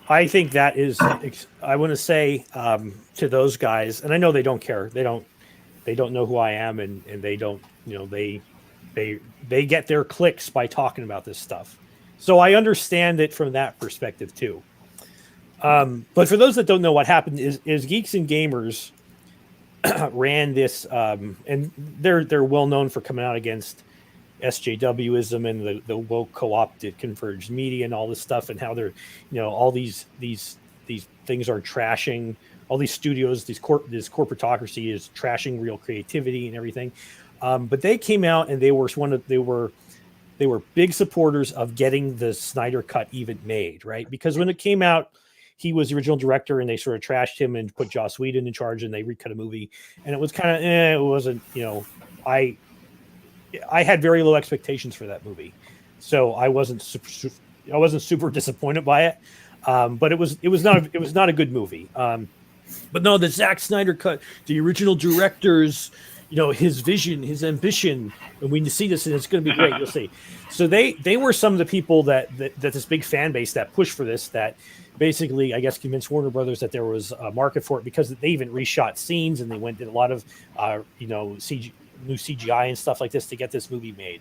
I think that is. I want to say to those guys, and I know they don't care. They don't know who I am, and they don't. They get their clicks by talking about this stuff. So I understand it from that perspective too. But for those that don't know, what happened is Geeks and Gamers ran this, and they're well known for coming out against SJWism and the woke co-opted converged media and all this stuff, and how they're, all these things are trashing all these studios, this corporatocracy is trashing real creativity and everything. But they came out and they were big supporters of getting the Snyder Cut even made, right? Because when it came out, he was the original director, and they sort of trashed him and put Joss Whedon in charge, and they recut a movie, and it was kind of it wasn't, I had very low expectations for that movie, so I wasn't super disappointed by it, but it was not a good movie. But no, the Zack Snyder Cut, the original director's, his vision, his ambition, and we see this, and it's going to be great. You'll see. So they were some of the people that this big fan base that pushed for this, that basically, I guess, convinced Warner Brothers that there was a market for it, because they even reshot scenes, and they did a lot of new CGI and stuff like this to get this movie made.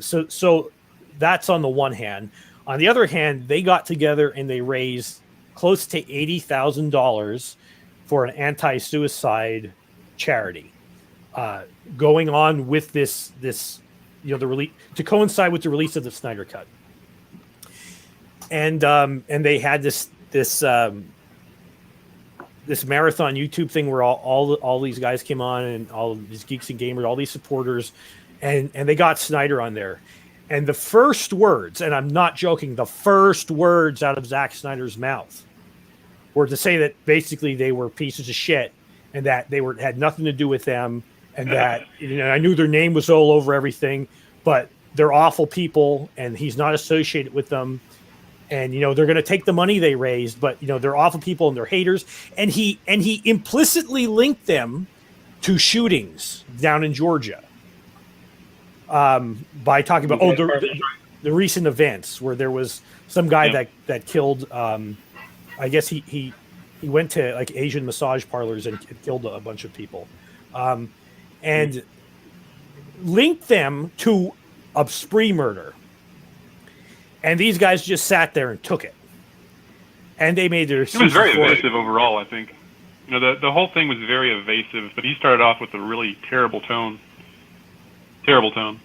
So that's on the one hand. On the other hand, they got together and they raised close to $80,000 for an anti-suicide charity, going on with this the release to coincide with the release of the Snyder Cut. And they had this marathon YouTube thing where all these guys came on, and all these geeks and gamers, all these supporters, and they got Snyder on there. And the first words, and I'm not joking, the first words out of Zack Snyder's mouth were to say that basically they were pieces of shit, and that had nothing to do with them, and that I knew their name was all over everything, but they're awful people, and he's not associated with them. And they're going to take the money they raised, but they're awful people and they're haters. And he implicitly linked them to shootings down in Georgia, by talking about the recent events where there was some guy that killed. I guess he went to like Asian massage parlors and killed a bunch of people, and linked them to a spree murder. And these guys just sat there and took it, and they made their. It was very evasive overall. I think, the whole thing was very evasive. But he started off with a really terrible tone. Terrible tone.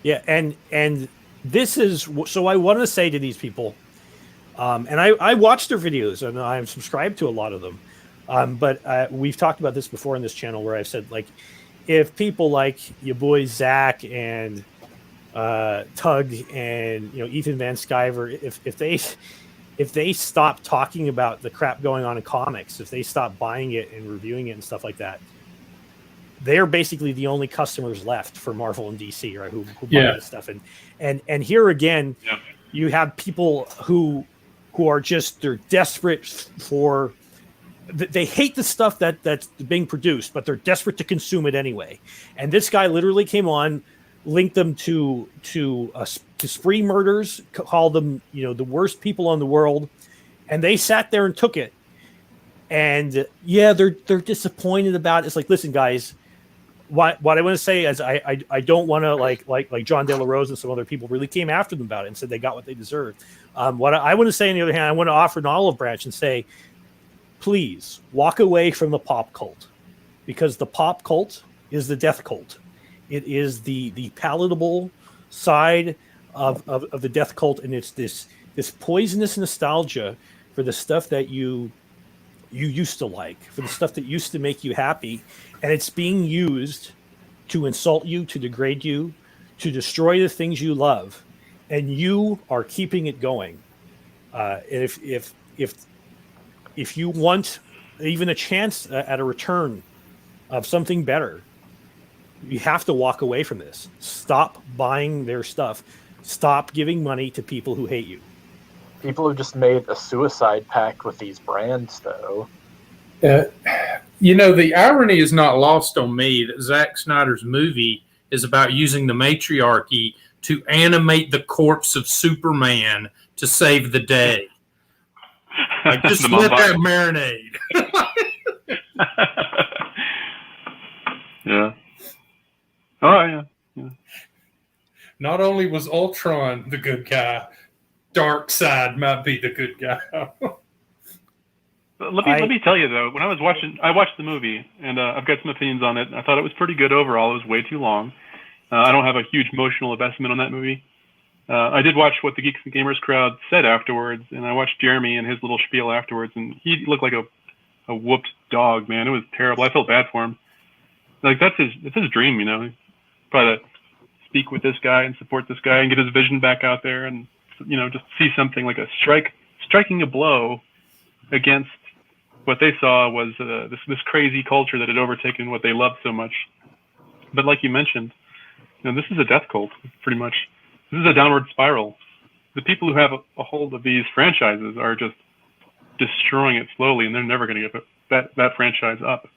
Yeah, and this is so. I want to say to these people, and I watch their videos, and I'm subscribed to a lot of them. But we've talked about this before on this channel, where I've said, like, if people like your boy Zach and Tug and Ethan Van Sciver, if they stop talking about the crap going on in comics, if they stop buying it and reviewing it and stuff like that, they're basically the only customers left for Marvel and DC, right? Who buy this stuff, and here again, you have people who are just, they're desperate for. They hate the stuff that's being produced, but they're desperate to consume it anyway. And this guy literally came on, linked them to spree murders, called them the worst people in the world, and they sat there and took it. And they're disappointed about it. It's like, listen, guys, what I want to say is I don't want to like John De La Rose and some other people really came after them about it and said they got what they deserved. What I want to say, on the other hand, I want to offer an olive branch and say, please walk away from the pop cult, because the pop cult is the death cult. It is the palatable side of the death cult, and it's this poisonous nostalgia for the stuff that you used to like, for the stuff that used to make you happy, and it's being used to insult you, to degrade you, to destroy the things you love, and you are keeping it going. And if you want even a chance at a return of something better, you have to walk away from this. Stop buying their stuff. Stop giving money to people who hate you. People have just made a suicide pact with these brands, though. The irony is not lost on me that Zack Snyder's movie is about using the matriarchy to animate the corpse of Superman to save the day. Like, just let that marinade. Yeah. Oh, yeah. Not only was Ultron the good guy, Darkseid might be the good guy. Let me tell you, though, when I watched the movie, and I've got some opinions on it. I thought it was pretty good overall. It was way too long. I don't have a huge emotional investment on that movie. I did watch what the Geeks and Gamers crowd said afterwards, and I watched Jeremy and his little spiel afterwards, and he looked like a whooped dog, man. It was terrible. I felt bad for him. Like, it's his dream, probably to speak with this guy and support this guy and get his vision back out there, and just see something like striking a blow against what they saw was this crazy culture that had overtaken what they loved so much. But like you mentioned, this is a death cult, pretty much. This is a downward spiral. The people who have a hold of these franchises are just destroying it slowly, and they're never going to get that franchise up.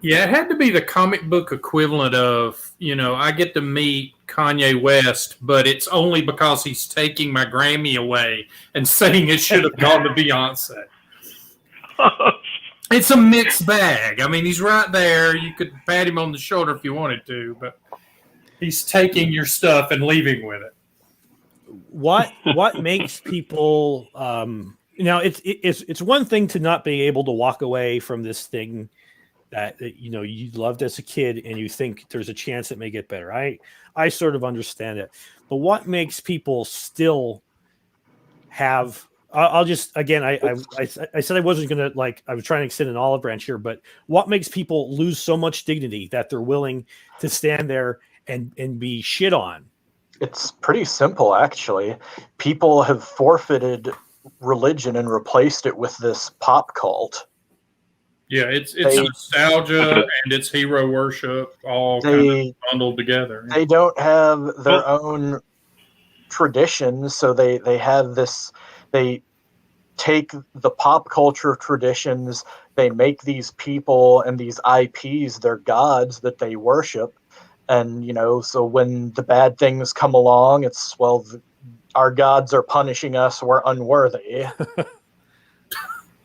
Yeah, it had to be the comic book equivalent of, I get to meet Kanye West, but it's only because he's taking my Grammy away and saying it should have gone to Beyonce. It's a mixed bag. I mean, he's right there. You could pat him on the shoulder if you wanted to, but he's taking your stuff and leaving with it. What makes people it's one thing to not be able to walk away from this thing that you loved as a kid and you think there's a chance it may get better. I sort of understand it. But what makes people still have I'll just, again, I said I wasn't going to, I was trying to extend an olive branch here, but what makes people lose so much dignity that they're willing to stand there and be shit on? It's pretty simple, actually. People have forfeited religion and replaced it with this pop cult. Yeah, it's nostalgia and it's hero worship all kind of bundled together. They don't have their own traditions, so they have this. They take the pop culture traditions, they make these people and these IPs their gods that they worship. And, so when the bad things come along, it's, our gods are punishing us, we're unworthy.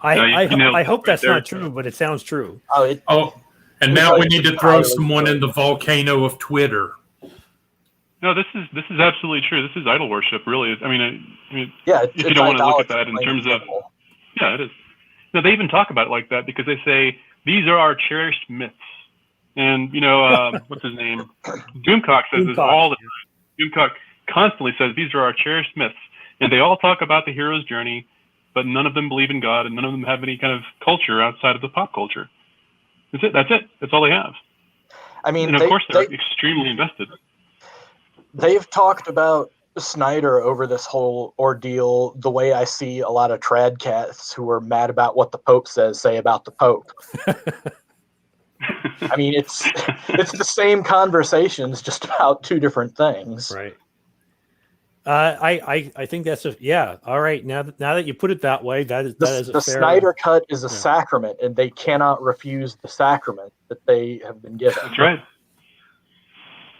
I hope that's not true, but it sounds true. And now we need to throw someone in the volcano of Twitter. No, this is absolutely true. This is idol worship, really. I mean, if you don't want to look at that in terms of, it is. No, they even talk about it like that because they say these are our cherished myths. And what's his name? Doomcock says this all the time. Doomcock constantly says these are our cherished myths, and they all talk about the hero's journey, but none of them believe in God, and none of them have any kind of culture outside of the pop culture. That's it. That's all they have. I mean, and of course they're extremely invested. They've talked about Snyder over this whole ordeal the way I see a lot of trad cats who are mad about what the Pope say about the Pope. I mean, it's the same conversations, just about two different things. Right. I think that's all right. Now that you put it that way, that is the fair. Snyder Cut is a sacrament, and they cannot refuse the sacrament that they have been given. That's right.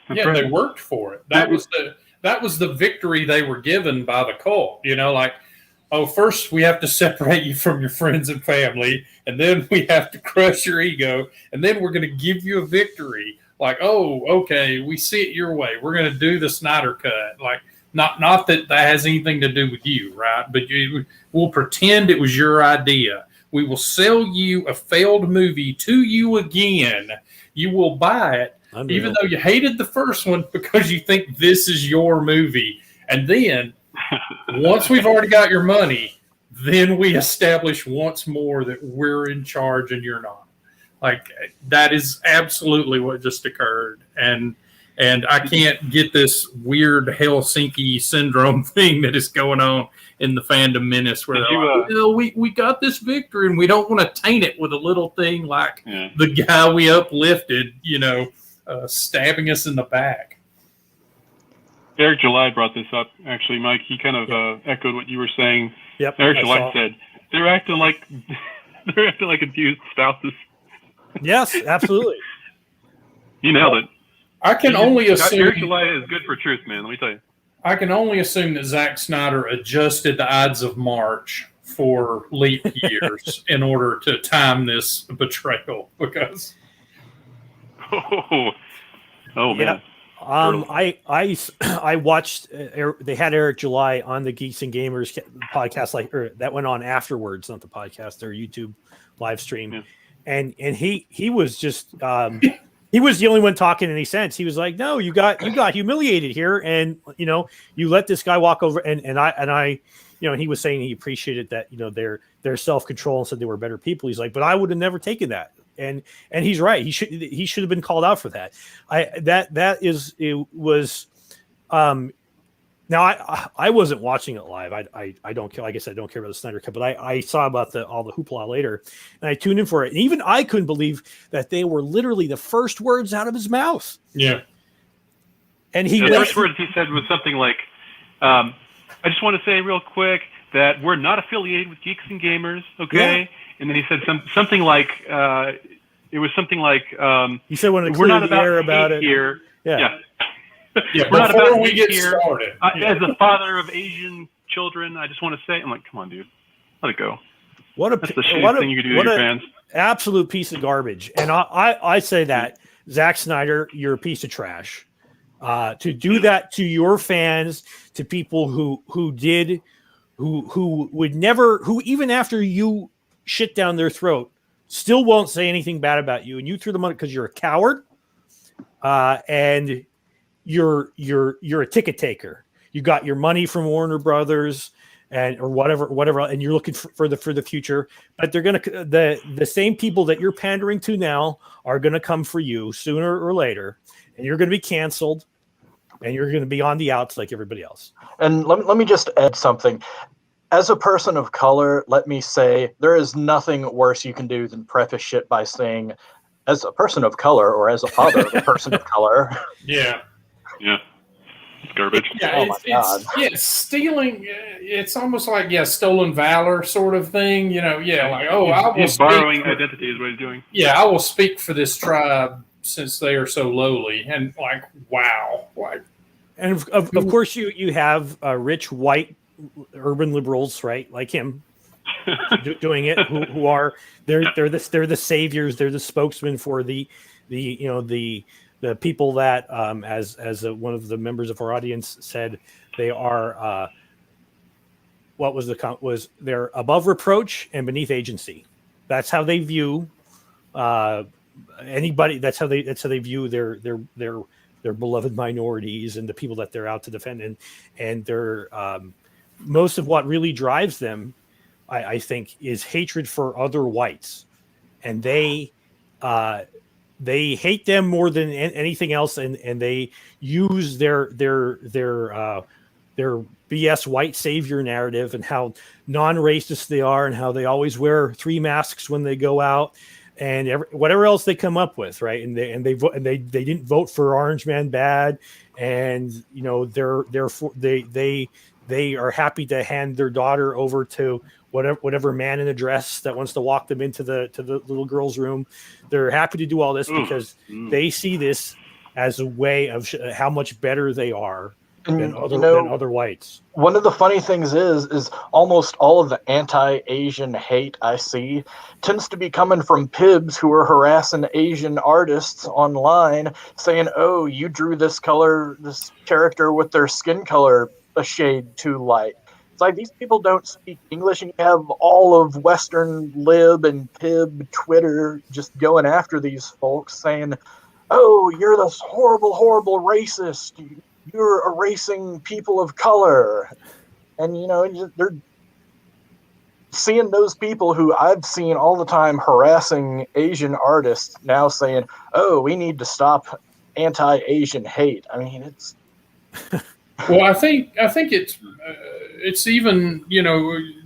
They worked for it. That was the victory they were given by the cult. oh, first we have to separate you from your friends and family, and then we have to crush your ego, and then we're going to give you a victory. Like, oh, okay, we see it your way. We're going to do the Snyder cut. Like, not that has anything to do with you, right? But we'll pretend it was your idea. We will sell you a failed movie to you again. You will buy it, even though you hated the first one, because you think this is your movie. And then, once we've already got your money, then we establish once more that we're in charge and you're not. Like, that is absolutely what just occurred. And I can't get this weird Helsinki syndrome thing that is going on in the fandom menace where we got this victory and we don't want to taint it with a little thing like the guy we uplifted, stabbing us in the back. Eric July brought this up, actually, Mike. He kind of echoed what you were saying. Yep, Eric July said, they're acting like abused spouses. Yes, absolutely. You nailed it. I can only assume Eric July is good for truth, man. Let me tell you. I can only assume that Zack Snyder adjusted the Ides of March for leap years in order to time this betrayal, because. Oh man. I watched. They had Eric July on the Geeks and Gamers podcast, that went on afterwards, not the podcast, their YouTube live stream, and he was just. He was the only one talking any sense. He was like, "No, you got humiliated here, and you let this guy walk over." And I, he was saying he appreciated that their self control and said they were better people. He's like, "But I would have never taken that." And he's right. He should have been called out for that. Now I wasn't watching it live. I don't care. Like I said, I don't care about the Snyder Cut, but I saw about all the hoopla later, and I tuned in for it. And even I couldn't believe that they were literally the first words out of his mouth. Yeah. And the first words he said was something like, "I just want to say real quick that we're not affiliated with Geeks and Gamers, okay?" Yeah. And then he said something like, "It was something like he said, we're not about it here." Yeah. Yeah, we're not about we get here. Started. As a father of Asian children, I just want to say, I'm like, come on, dude, let it go. That's the shittiest thing you can do to your fans. Absolute piece of garbage. And I say that, Zack Snyder, you're a piece of trash. To do that to your fans, to people who would never, who even after you shit down their throat, still won't say anything bad about you, and you threw them on it because you're a coward, and you're a ticket taker. You got your money from Warner Brothers or whatever, and you're looking for the future. But they're gonna the same people that you're pandering to now are gonna come for you sooner or later, and you're gonna be canceled, and you're gonna be on the outs like everybody else. And let me just add something. As a person of color, let me say there is nothing worse you can do than preface shit by saying, as a person of color or as a father of a person of color. Yeah. Yeah. It's garbage. Yeah, it's stealing. It's almost like stolen valor sort of thing. I will. He's borrowing identity is what he's doing. Yeah, I will speak for this tribe since they are so lowly, and wow, And of course you have rich white urban liberals, right, like him, doing it, who are they're the saviors, they're the spokesmen for the people that, as one of the members of our audience said, they are they're above reproach and beneath agency. That's how they view anybody. That's how they view their beloved minorities and the people that they're out to defend. And they're most of what really drives them, I think, is hatred for other whites, and they hate them more than anything else, and they use their BS white savior narrative and how non-racist they are, and how they always wear 3 masks when they go out, and whatever else they come up with, right? And they didn't vote for Orange Man bad, and they are happy to hand their daughter over to whatever man in a dress that wants to walk them into the little girl's room. They're happy to do all this because they see this as a way of how much better they are And, than than other whites. One of the funny things is almost all of the anti-Asian hate I see tends to be coming from pibs who are harassing Asian artists online, saying, "Oh, you drew this character with their skin color a shade too light." It's like, these people don't speak English, and you have all of Western lib and pib Twitter just going after these folks, saying, "Oh, you're this horrible, horrible racist. You're erasing people of color." And, they're seeing those people who I've seen all the time harassing Asian artists now saying, "Oh, we need to stop anti-Asian hate." I mean, it's... Well, I think it's even,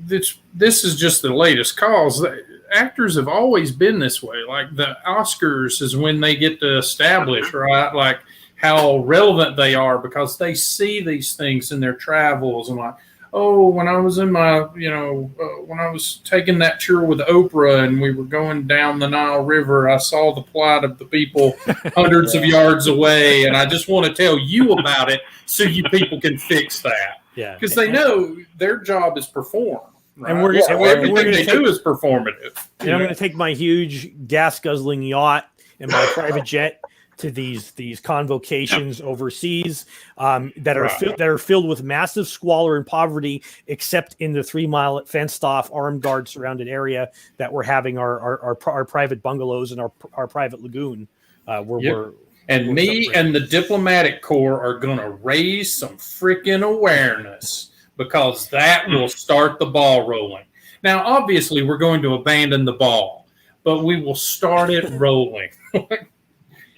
this is just the latest cause. Actors have always been this way. Like the Oscars is when they get to establish, right? Like how relevant they are because they see these things in their travels and like, oh, when I was in my, when I was taking that tour with Oprah and we were going down the Nile River, I saw the plight of the people hundreds of yards away, and I just want to tell you about it so you people can fix that. Yeah, because they know their job is perform. Right? And everything they do is performative. And I'm going to take my huge gas guzzling yacht and my private jet to these convocations overseas that are filled with massive squalor and poverty, except in the 3-mile fenced off, armed guard surrounded area that we're having our private bungalows and our private lagoon. We're and the diplomatic corps are going to raise some freaking awareness because that will start the ball rolling. Now, obviously, we're going to abandon the ball, but we will start it rolling.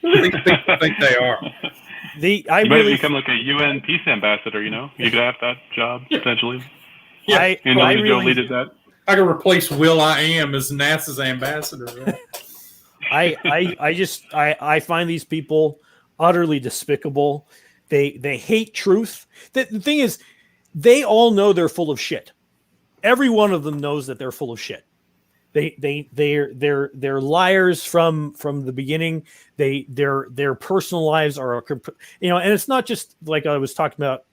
I think they are. You might become like a UN peace ambassador, You could have that job, potentially. Yeah. Jolie did that. I could replace Will I Am as NASA's ambassador. Right? I find these people utterly despicable. They hate truth. The thing is, they all know they're full of shit. Every one of them knows that they're full of shit. They're liars from the beginning. Their personal lives are, and it's not just like I was talking about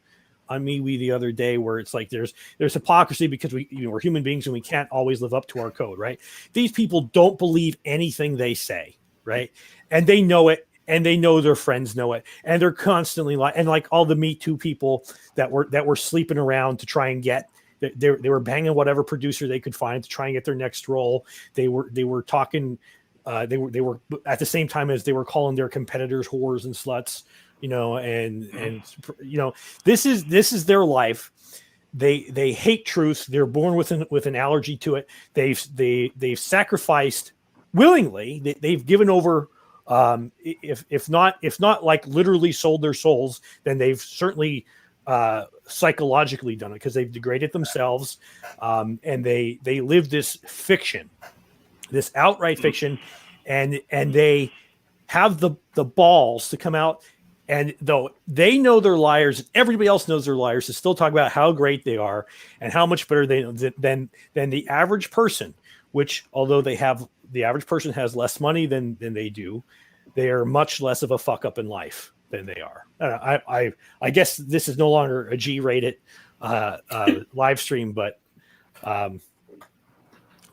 on MeWe the other day, where it's like there's hypocrisy because we're human beings and we can't always live up to our code, right? These people don't believe anything they say, right? And they know it, and they know their friends know it, and they're constantly and like all the Me Too people that were sleeping around to try and get. They were banging whatever producer they could find to try and get their next role. They were talking. They were at the same time as they were calling their competitors whores and sluts. This is their life. They hate truth. They're born with an allergy to it. They've sacrificed willingly. They've given over. If not like literally sold their souls, then they've certainly psychologically done it because they've degraded themselves, and they live this fiction, this outright fiction, and they have the balls to come out, and though they know they're liars, and everybody else knows they're liars, to still talk about how great they are and how much better they know than the average person. Which, although the average person has less money than they do, they are much less of a fuck up in life than they are. I guess this is no longer a G-rated live stream, but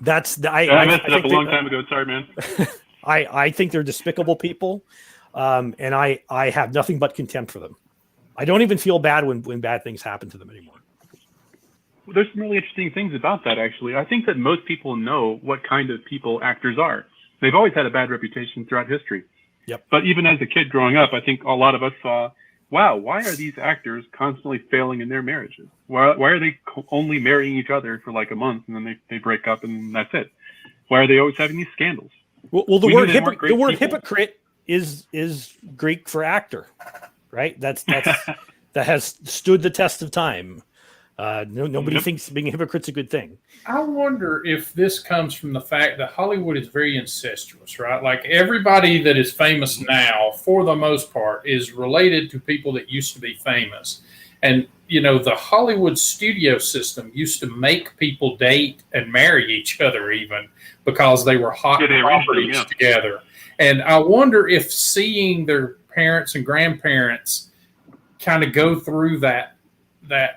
that's I messed it up a long time ago. Sorry, man. I think they're despicable people, and I have nothing but contempt for them. I don't even feel bad when bad things happen to them anymore. Well, there's some really interesting things about that, actually. I think that most people know what kind of people actors are. They've always had a bad reputation throughout history. Yep. But even as a kid growing up, I think a lot of us saw, wow, why are these actors constantly failing in their marriages? Why are they only marrying each other for like a month and then they break up and that's it? Why are they always having these scandals? Well, the word hypocrite is Greek for actor, right? That's that has stood the test of time. Nobody thinks being a hypocrite's a good thing. I wonder if this comes from the fact that Hollywood is very incestuous, right? Like everybody that is famous now, for the most part, is related to people that used to be famous. And, the Hollywood studio system used to make people date and marry each other even because they were hot properties together. And I wonder if seeing their parents and grandparents kind of go through that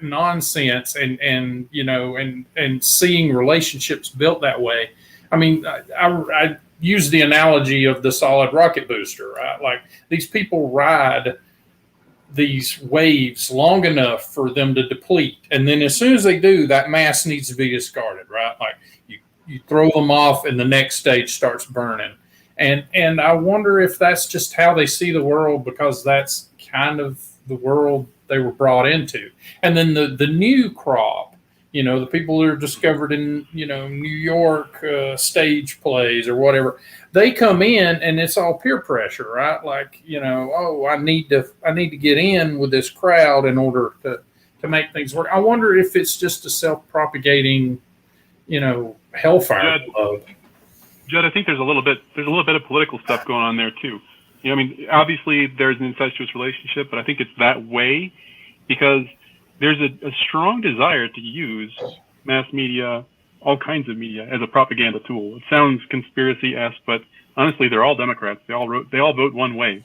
nonsense and seeing relationships built that way. I mean, I use the analogy of the solid rocket booster, right? Like, these people ride these waves long enough for them to deplete, and then as soon as they do, that mass needs to be discarded, right? Like, you throw them off and the next stage starts burning. And I wonder if that's just how they see the world, because that's kind of the world they were brought into. And then the new crop, the people who are discovered in, New York stage plays or whatever, they come in and it's all peer pressure, right? Like, I need to get in with this crowd in order to make things work. I wonder if it's just a self-propagating, hellfire club. Judd, I think there's a little bit of political stuff going on there too. I mean, obviously there's an incestuous relationship, but I think it's that way because there's a strong desire to use mass media, all kinds of media, as a propaganda tool. It sounds conspiracy-esque, but honestly, they're all Democrats. They all vote one way.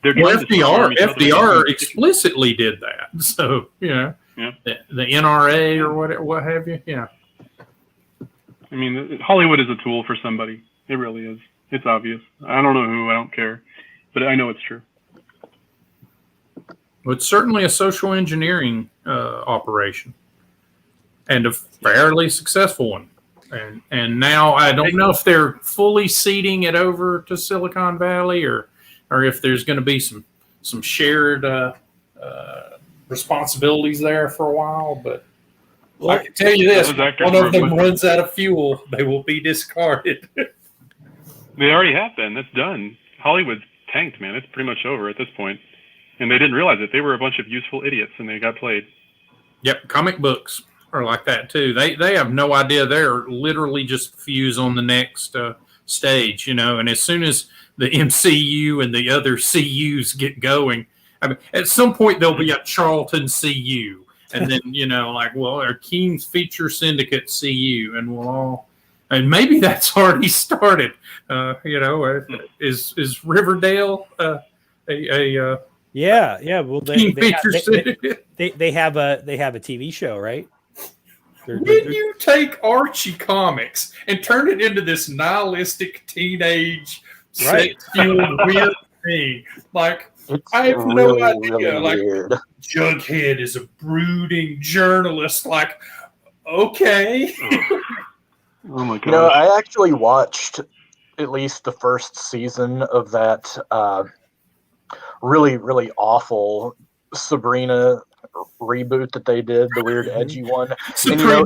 FDR explicitly did that. So, the NRA or what have you. Yeah. I mean, Hollywood is a tool for somebody. It really is. It's obvious. I don't know who. I don't care. But I know it's true. Well, it's certainly a social engineering operation, and a fairly successful one. And now I don't know if they're fully seeding it over to Silicon Valley, or if there's going to be some shared responsibilities there for a while. But I can tell you this: one of them runs out of fuel, they will be discarded. They already have been. That's done. Hollywood's tanked, man. It's pretty much over at this point. And they didn't realize it. They were a bunch of useful idiots, and they got played. Yep, comic books are like that, too. They have no idea. They're literally just fuse on the next stage, and as soon as the MCU and the other CUs get going, I mean, at some point there'll be a Charlton CU, and then, our Keen's Feature Syndicate CU, and we'll all... And maybe that's already started. Is Riverdale yeah? Well, they have a TV show, right? When you take Archie comics and turn it into this nihilistic teenage sex-fueled weird thing, like, I have no idea. Really like, weird. Jughead is a brooding journalist. Like, okay. Oh my god! I actually watched at least the first season of that really, really awful Sabrina reboot that they did, the weird edgy one. Sabrina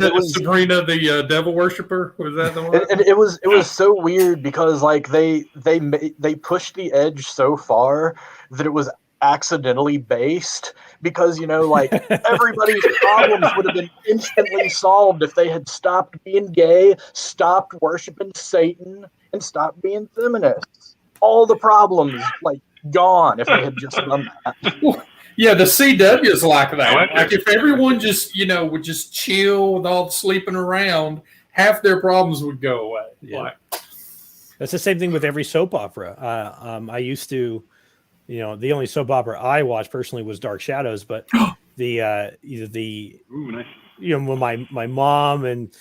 the devil worshiper, was that the one? And it was so weird because like they pushed the edge so far that it was accidentally based, because everybody's problems would have been instantly solved if they had stopped being gay, stopped worshiping Satan, and stopped being feminists. All the problems gone if they had just done that. Yeah, the CW is like that. Like, if everyone just would just chill with all the sleeping around, half their problems would go away. Yeah. That's the same thing with every soap opera. I used to. The only soap opera I watched personally was Dark Shadows, but when my mom and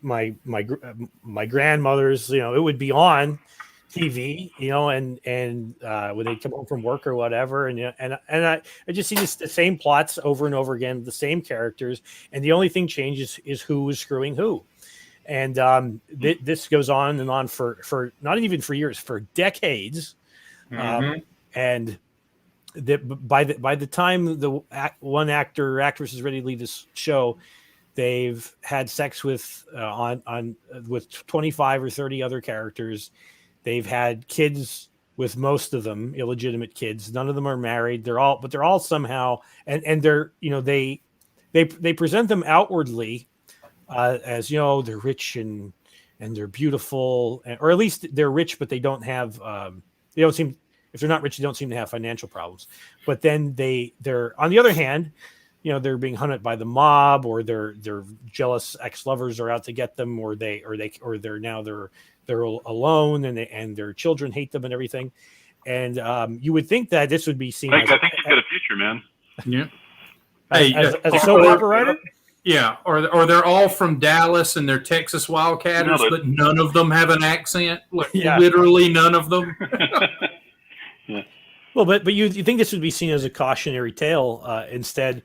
my grandmothers, it would be on TV, and when they come home from work or whatever, and I just see the same plots over and over again, the same characters, and the only thing changes is who is screwing who, and this goes on and on for not even for years, for decades. Mm-hmm. And by the time the one actor or actress is ready to leave this show, they've had sex with 25 or 30 other characters. They've had kids with most of them, illegitimate kids. None of them are married. They're all somehow, and they're they present them outwardly as they're rich and they're beautiful, or at least they're rich, but they don't have they don't seem. If they're not rich, they don't seem to have financial problems. But then they're on the other hand, they're being hunted by the mob, or their jealous ex-lovers are out to get them, or they're alone, and their children hate them and everything. And you would think that this would be seen I as think he's got a future, man. Yeah. as a soap opera writer. Yeah, or they're all from Dallas and they're Texas Wildcatters, but none of them have an accent. Literally none of them. Yeah. Well, but you think this would be seen as a cautionary tale instead?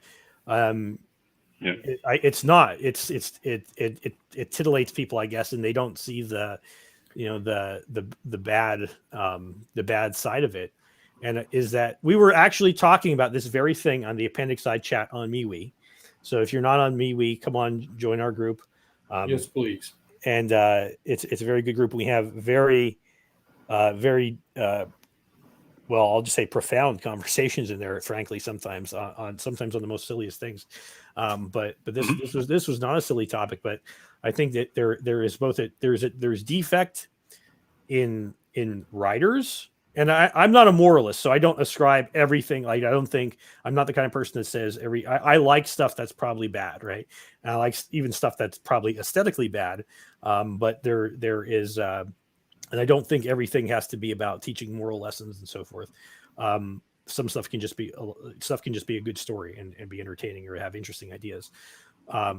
It's not. It titillates people, I guess, and they don't see the bad side of it. And is that we were actually talking about this very thing on the Appendix I chat on MeWe. So if you're not on MeWe, come on, join our group. Yes, please. And it's a very good group. We have very well, I'll just say profound conversations in there, frankly, sometimes on the most silliest things. But this was not a silly topic, but I think that there is both there's defect in writers. And I'm not a moralist, so I don't ascribe everything. Like, I don't think I'm not the kind of person that says I like stuff that's probably bad, right? And I like even stuff that's probably aesthetically bad. But there is, and I don't think everything has to be about teaching moral lessons and so forth. Some stuff can just be a good story and be entertaining or have interesting ideas. But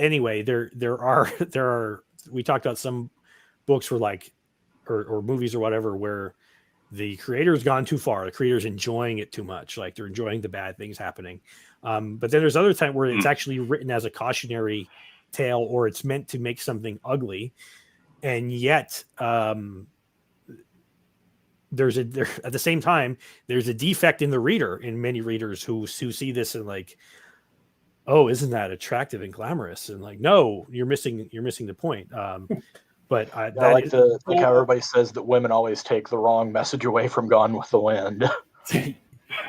anyway, there are we talked about some books were like. Or movies or whatever, where the creator's gone too far. The creator's enjoying it too much. Like they're enjoying the bad things happening. But then there's other time where it's actually written as a cautionary tale, or it's meant to make something ugly. And yet at the same time, there's a defect in the reader, in many readers who see this and like, oh, isn't that attractive and glamorous? And like, no, you're missing the point. But I like how everybody says that women always take the wrong message away from Gone with the Wind.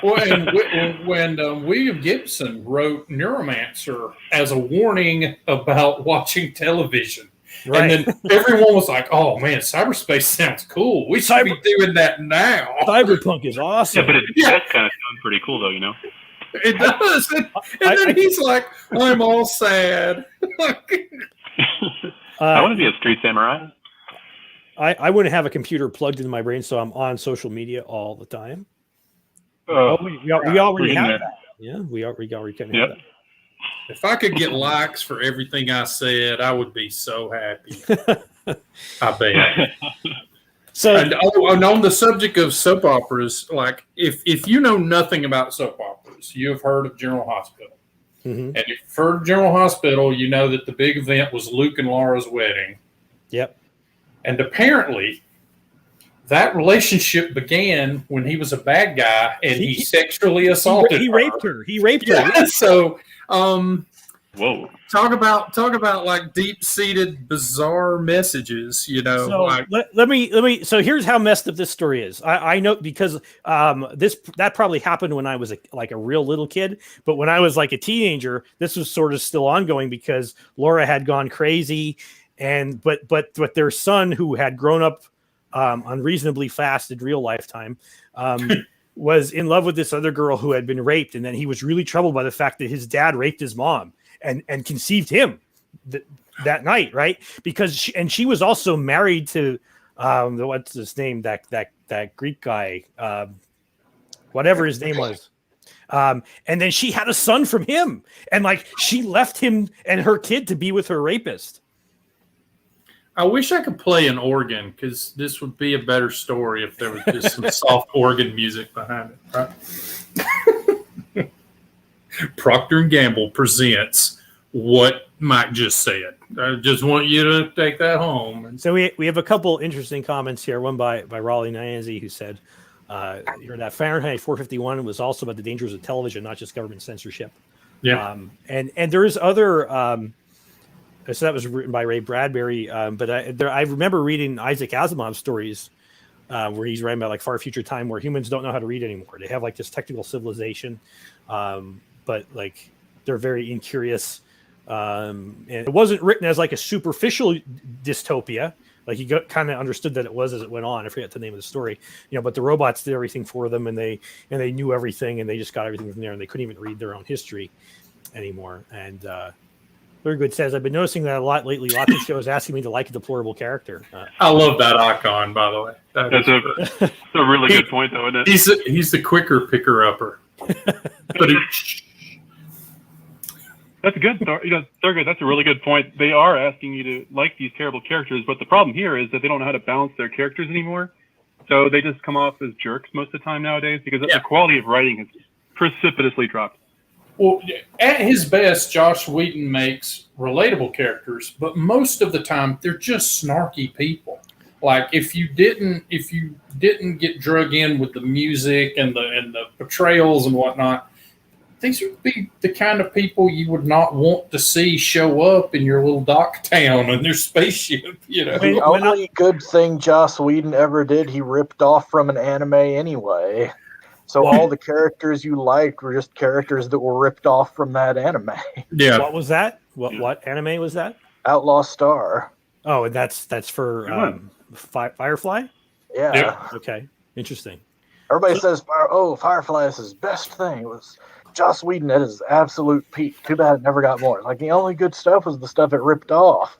Well, and when William Gibson wrote Neuromancer as a warning about watching television, right. And then everyone was like, "Oh man, cyberspace sounds cool. We should be doing that now." Cyberpunk is awesome. Yeah, but it does kind of sound pretty cool, though, you know. It does, and then he's like, "I'm all sad." I want to be a street samurai. I wouldn't have a computer plugged into my brain, so I'm on social media all the time. We already have that. Yeah, we already kind of have that. If I could get likes for everything I said, I would be so happy. I bet. So, and on the subject of soap operas, like if you know nothing about soap operas, you have heard of General Hospital. Mm-hmm. And if you've heard of General Hospital, you know that the big event was Luke and Laura's wedding. Yep. And apparently, that relationship began when he was a bad guy and he sexually assaulted he raped her. He raped her. Yeah. So, whoa. Talk about like deep-seated bizarre messages, you know. So like, let me. So here's how messed up this story is. I know because that probably happened when I was a real little kid, but when I was like a teenager, this was sort of still ongoing because Laura had gone crazy, and but their son, who had grown up unreasonably fast in real lifetime, was in love with this other girl who had been raped, and then he was really troubled by the fact that his dad raped his mom. And conceived him that night, right? Because she was also married to what's his name, that Greek guy, whatever his name was, and then she had a son from him, and like she left him and her kid to be with her rapist. I wish I could play an organ because this would be a better story if there was just some soft organ music behind it, right? Procter & Gamble presents what Mike just said. I just want you to take that home. So we have a couple interesting comments here. One by Raleigh Nyanzi, who said, that Fahrenheit 451 was also about the dangers of television, not just government censorship. Yeah. And there is other, so that was written by Ray Bradbury. But I remember reading Isaac Asimov's stories where he's writing about like far future time where humans don't know how to read anymore. They have like this technical civilization. But like they're very incurious, and it wasn't written as like a superficial dystopia. Like you kind of understood that it was as it went on. I forget the name of the story, but the robots did everything for them, and they knew everything, and they just got everything from there, and they couldn't even read their own history anymore. And Thurgood says, I've been noticing that a lot lately. Lots of shows asking me to like a deplorable character. I love that icon, by the way. That's a really good point, though, isn't it? He's the quicker picker-upper. But That's good, Thurgood. That's a really good point. They are asking you to like these terrible characters, but the problem here is that they don't know how to balance their characters anymore. So they just come off as jerks most of the time nowadays because the quality of writing has precipitously dropped. Well, at his best, Joss Whedon makes relatable characters, but most of the time they're just snarky people. Like if you didn't get drug in with the music and the betrayals and whatnot, these would be the kind of people you would not want to see show up in your little dock town in their spaceship. The only good thing Joss Whedon ever did, he ripped off from an anime anyway. So all the characters you liked were just characters that were ripped off from that anime. Yeah. What was that? What anime was that? Outlaw Star. Oh, and that's for Firefly? Yeah. Okay. Interesting. Everybody says, Firefly is his best thing. It was Joss Whedon at his absolute peak. Too bad it never got more. Like the only good stuff was the stuff it ripped off.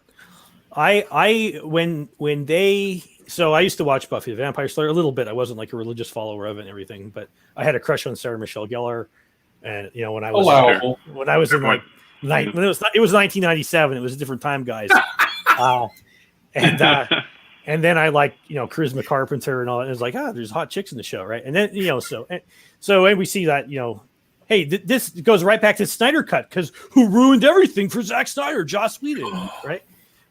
So I used to watch Buffy the Vampire Slayer a little bit. I wasn't like a religious follower of it and everything, but I had a crush on Sarah Michelle Gellar. And when I was in like it was 1997, it was a different time, guys. And then I like Charisma Carpenter and all that. And it was like, there's hot chicks in the show, right? And then and we see that hey, this goes right back to Snyder Cut because who ruined everything for Zack Snyder? Joss Whedon, right?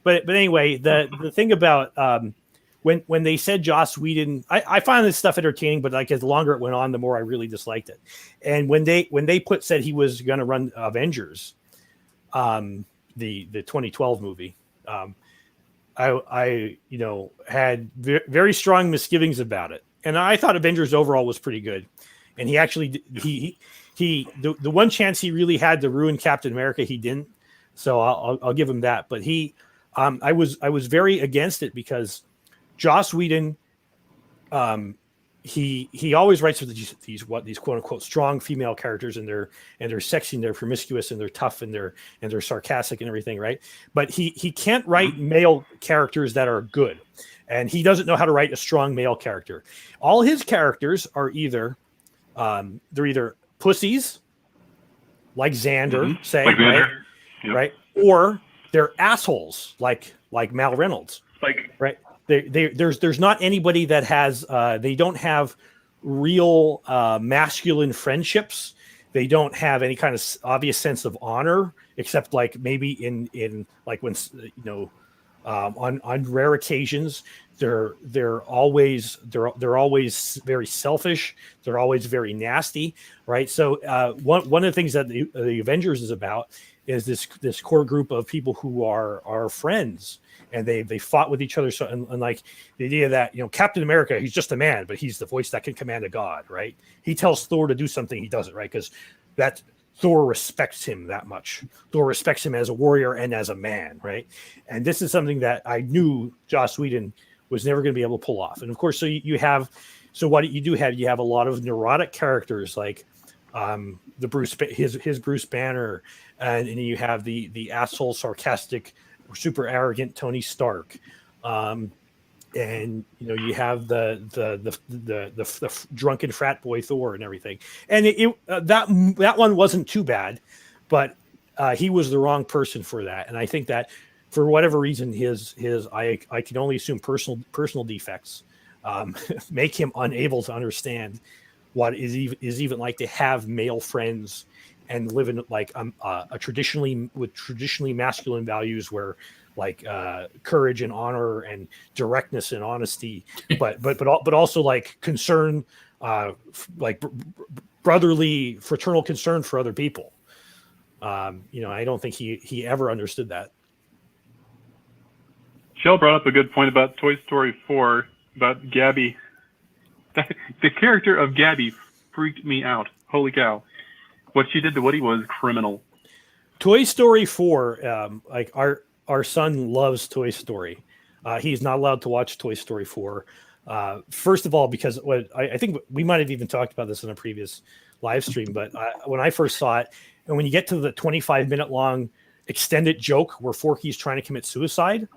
But anyway, the thing about when they said Joss Whedon, I find this stuff entertaining, but like as the longer it went on, the more I really disliked it. And when they said he was going to run Avengers, the 2012 movie, I had very strong misgivings about it, and I thought Avengers overall was pretty good. And he actually the one chance he really had to ruin Captain America, he didn't. So I'll give him that. But I was very against it because Joss Whedon, he always writes with these quote unquote strong female characters, and they're sexy and they're promiscuous and they're tough and they're sarcastic and everything, right? But he can't write male characters that are good, and he doesn't know how to write a strong male character. All his characters are either pussies, like Xander, say, like Xander. Right? Yep. Right, or they're assholes, like Mal Reynolds, right. There's not anybody that has they don't have real masculine friendships. They don't have any kind of obvious sense of honor, except like maybe in like when on rare occasions they're always very selfish. They're always very nasty, right? So one of the things that the Avengers is about is this core group of people who are friends. And they fought with each other. So and like the idea that Captain America, he's just a man, but he's the voice that can command a god, right? He tells Thor to do something, he does it, right? Because that Thor respects him that much. Thor respects him as a warrior and as a man, right? And this is something that I knew Joss Whedon was never going to be able to pull off. And of course, you have a lot of neurotic characters like his Bruce Banner, and you have the asshole, sarcastic, super arrogant Tony Stark, and you have the drunken frat boy Thor and everything. And that one wasn't too bad, but he was the wrong person for that. And I think that for whatever reason, his I can only assume personal defects make him unable to understand what is even like to have male friends and live in like a traditionally masculine values where like courage and honor and directness and honesty, but also like concern, like brotherly fraternal concern for other people. I don't think he ever understood that. Shell brought up a good point about Toy Story 4 about Gabby. The character of Gabby freaked me out. Holy cow. What she did to Woody was criminal. Toy Story 4, like our son loves Toy Story. He's not allowed to watch Toy Story 4. First of all, because I think we might have even talked about this in a previous live stream, but when I first saw it, and when you get to the 25-minute long extended joke where Forky's trying to commit suicide.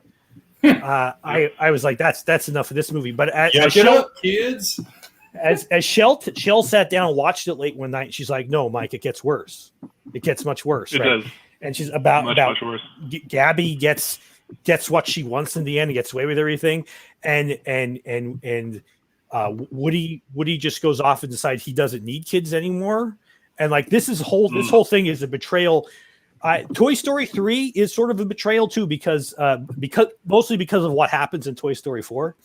I was like, that's enough of this movie. But get up, kids. As Shell sat down and watched it late one night, she's like, "No, Mike, it gets worse. It gets much worse." It right? does. And she's about much worse. Gabby gets what she wants in the end, and gets away with everything, and Woody just goes off and decides he doesn't need kids anymore, and like this whole thing is a betrayal. Toy Story 3 is sort of a betrayal too, because mostly because of what happens in Toy Story 4.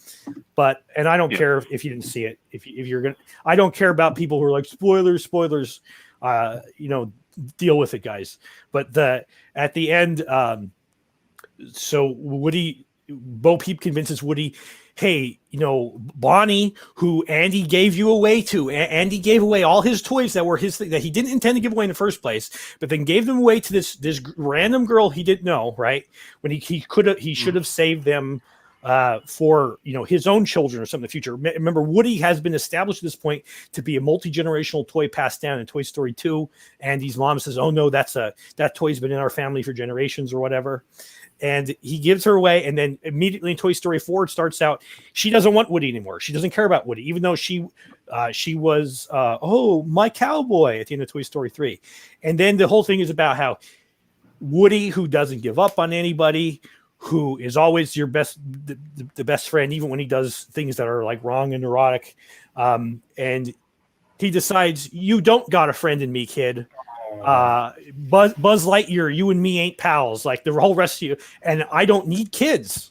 And I don't care if you didn't see it. If you're gonna, I don't care about people who are like spoilers. Deal with it, guys. But at the end, so Woody, Bo Peep convinces Woody, hey, Bonnie, who Andy gave you away to, Andy gave away all his toys that were his thing that he didn't intend to give away in the first place, but then gave them away to this random girl he didn't know, right? When he should have saved them for his own children or something in the future. Remember, Woody has been established at this point to be a multi-generational toy passed down in Toy Story 2. Andy's mom says, "Oh no, that toy's been in our family for generations," or whatever. And he gives her away, and then immediately in Toy Story 4, it starts out, she doesn't want Woody anymore. She doesn't care about Woody, even though she was, my cowboy at the end of Toy Story 3. And then the whole thing is about how Woody, who doesn't give up on anybody, who is always your the best friend, even when he does things that are like wrong and neurotic. And he decides, you don't got a friend in me, kid. Buzz Lightyear, you and me ain't pals, like the whole rest of you, and I don't need kids.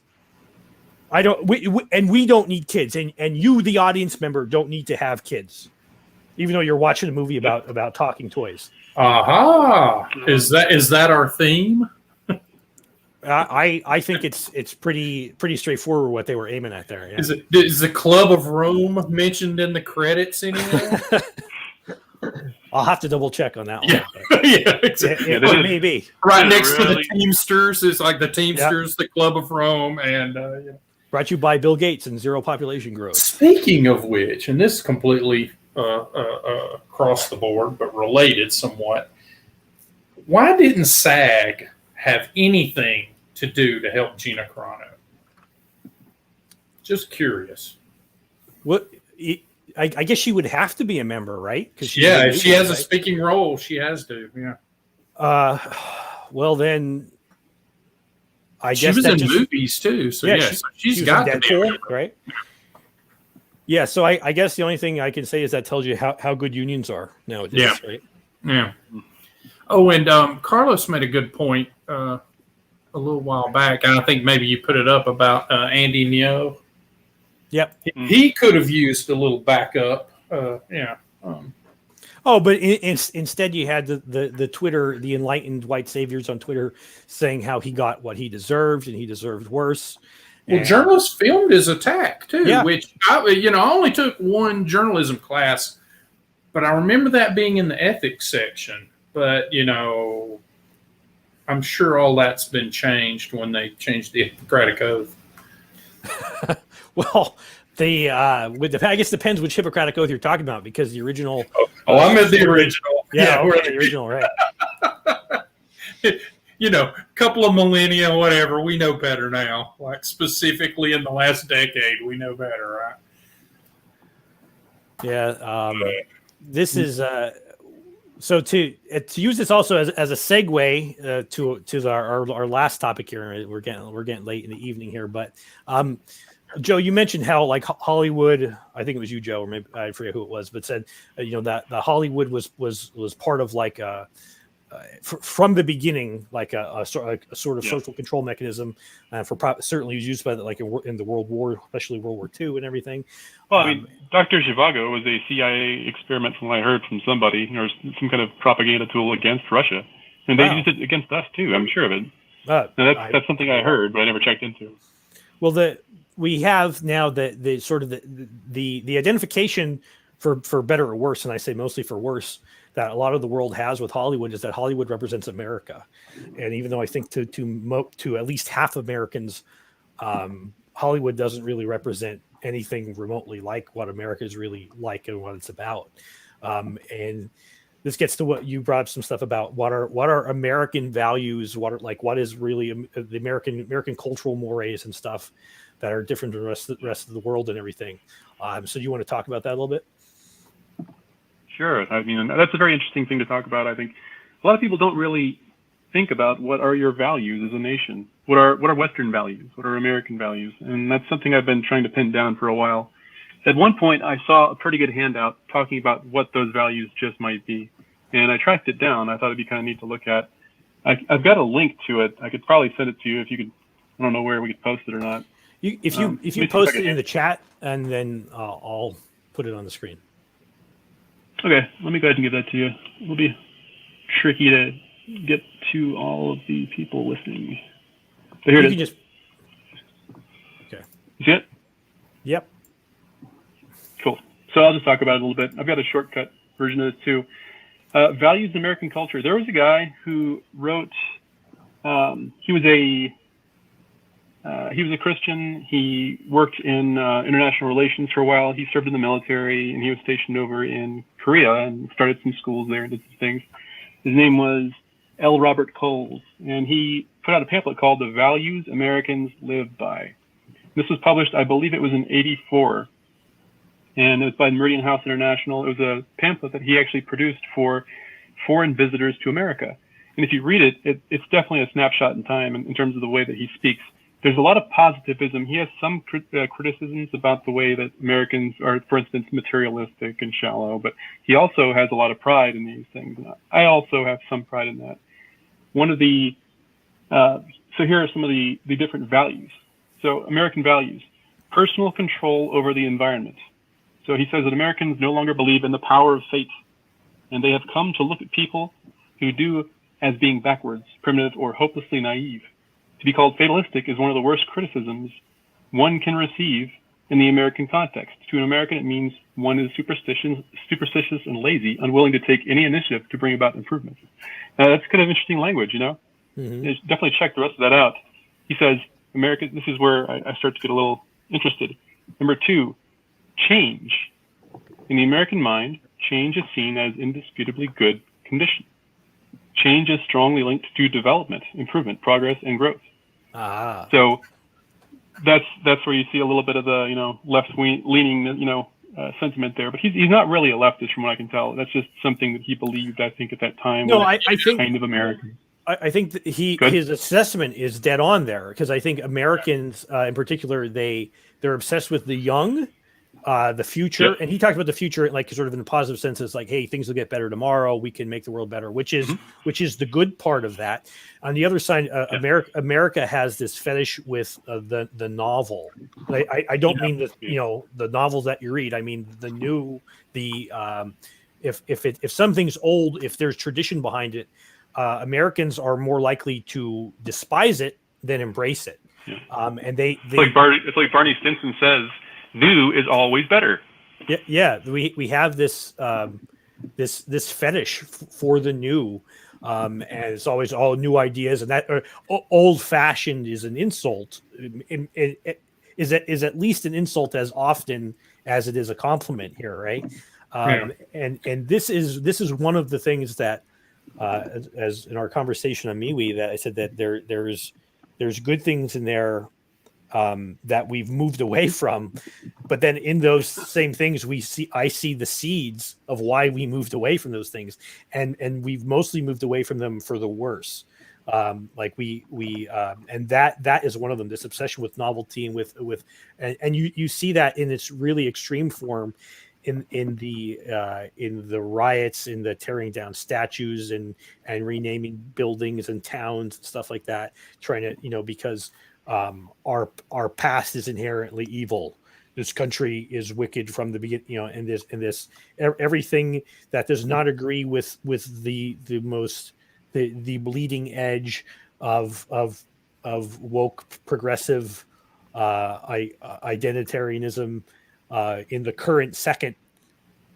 We don't need kids, and you, the audience member, don't need to have kids, even though you're watching a movie about talking toys. Aha! Is that our theme? I think it's pretty straightforward what they were aiming at there. Yeah. Is the Club of Rome mentioned in the credits anywhere? I'll have to double check on that one. Yeah, exactly. It may be. Right next to the Teamsters is like the Teamsters, the Club of Rome, and brought to you by Bill Gates and zero population growth. Speaking of which, and this is completely across the board, but related somewhat, why didn't SAG have anything to do to help Gina Carano? Just curious. What? I guess she would have to be a member, right? If she has a speaking role, she has to. Yeah. Well, then I she guess was that in just, movies too. So she's got to be right. Yeah. So I guess the only thing I can say is that tells you how good unions are nowadays. Yeah. Right. Yeah. Oh, and Carlos made a good point a little while back, and I think maybe you put it up about Andy Neo. Yep. He could have used a little backup. But instead you had the Twitter, the enlightened white saviors on Twitter saying how he got what he deserved and he deserved worse. Well, journalists filmed his attack too, yeah. which I only took one journalism class, but I remember that being in the ethics section. But I'm sure all that's been changed when they changed the Hippocratic Oath. Well, I guess it depends which Hippocratic Oath you're talking about, because the original. I meant the original. Yeah, the original, right? Couple of millennia, whatever. We know better now. Like specifically in the last decade, we know better, right? Yeah. This is so to use this also as a segue to our last topic here. We're getting late in the evening here, but. Joe, you mentioned how like Hollywood, I think it was you, Joe, or maybe I forget who it was, but said, that the Hollywood was part of like from the beginning, like a sort of social control mechanism certainly was used by in the World War, especially World War II and everything. Well, Dr. Zhivago was a CIA experiment from what I heard from somebody, or some kind of propaganda tool against Russia. And they used it against us too, I'm sure of it. That's something I heard, but I never checked into. Well, we have now the sort of the identification for better or worse, and I say mostly for worse, that a lot of the world has with Hollywood is that Hollywood represents America. And even though I think to at least half Americans, Hollywood doesn't really represent anything remotely like what America is really like and what it's about. And this gets to what you brought up some stuff about what are American values, what is really the American cultural mores and stuff that are different from the rest of the world and everything. So you want to talk about that a little bit? Sure. I mean, that's a very interesting thing to talk about. I think a lot of people don't really think about what are your values as a nation. What are Western values? What are American values? And that's something I've been trying to pin down for a while. At one point, I saw a pretty good handout talking about what those values just might be. And I tracked it down. I thought it'd be kind of neat to look at. I've got a link to it. I could probably send it to you if you could. I don't know where we could post it or not. If you post it in the chat, and then I'll put it on the screen. Okay, let me go ahead and give that to you. It'll be tricky to get to all of the people listening. But here it is. Okay. You see it? Yep. Cool. So I'll just talk about it a little bit. I've got a shortcut version of this too. Values in American culture. There was a guy who wrote. He was a Christian. He worked in international relations for a while. He served in the military, and he was stationed over in Korea and started some schools there and did some things. His name was L. Robert Coles, and he put out a pamphlet called "The Values Americans Live By." This was published, I believe it was in '84, and it was by Meridian House International. It was a pamphlet that he actually produced for foreign visitors to America. And if you read it, it's definitely a snapshot in time in terms of the way that he speaks. There's a lot of positivism. He has some criticisms about the way that Americans are, for instance, materialistic and shallow, but he also has a lot of pride in these things. And I also have some pride in that. So here are some of the different values. So American values: personal control over the environment. So he says that Americans no longer believe in the power of fate, and they have come to look at people who do as being backwards, primitive, or hopelessly naive. To be called fatalistic is one of the worst criticisms one can receive in the American context. To an American, it means one is superstitious and lazy, unwilling to take any initiative to bring about improvements. That's kind of interesting language, you know? Mm-hmm. Definitely check the rest of that out. He says, America, this is where I start to get a little interested. Number 2, change. In the American mind, change is seen as indisputably good condition. Change is strongly linked to development, improvement, progress, and growth. Ah. So that's where you see a little bit of the left-leaning sentiment there. But he's not really a leftist, from what I can tell. That's just something that he believed, I think, at that time. No, I think kind of American. I think that his assessment is dead on there, because I think Americans, in particular, they're obsessed with the young. The future, and he talked about the future like sort of in a positive sense. It's like, hey, things will get better tomorrow. We can make the world better, which is the good part of that. On the other side, America has this fetish with the novel. I don't mean the novels that you read. I mean if something's old, if there's tradition behind it, Americans are more likely to despise it than embrace it. Yeah. And it's like Barney Stinson says, new is always better. Yeah. We have this this fetish for the new, and it's always all new ideas, and that old fashioned is an insult. Is at least an insult as often as it is a compliment here, right? And this is one of the things that, as in our conversation on MeWe, that I said that there's good things in there that we've moved away from, but then in those same things I see the seeds of why we moved away from those things, and we've mostly moved away from them for the worse. And that is one of them. This obsession with novelty and you see that in its really extreme form in the riots, in the tearing down statues and renaming buildings and towns and stuff like that, trying to because our past is inherently evil. This country is wicked from the beginning, and this everything that does not agree with the bleeding edge of woke progressive identitarianism in the current second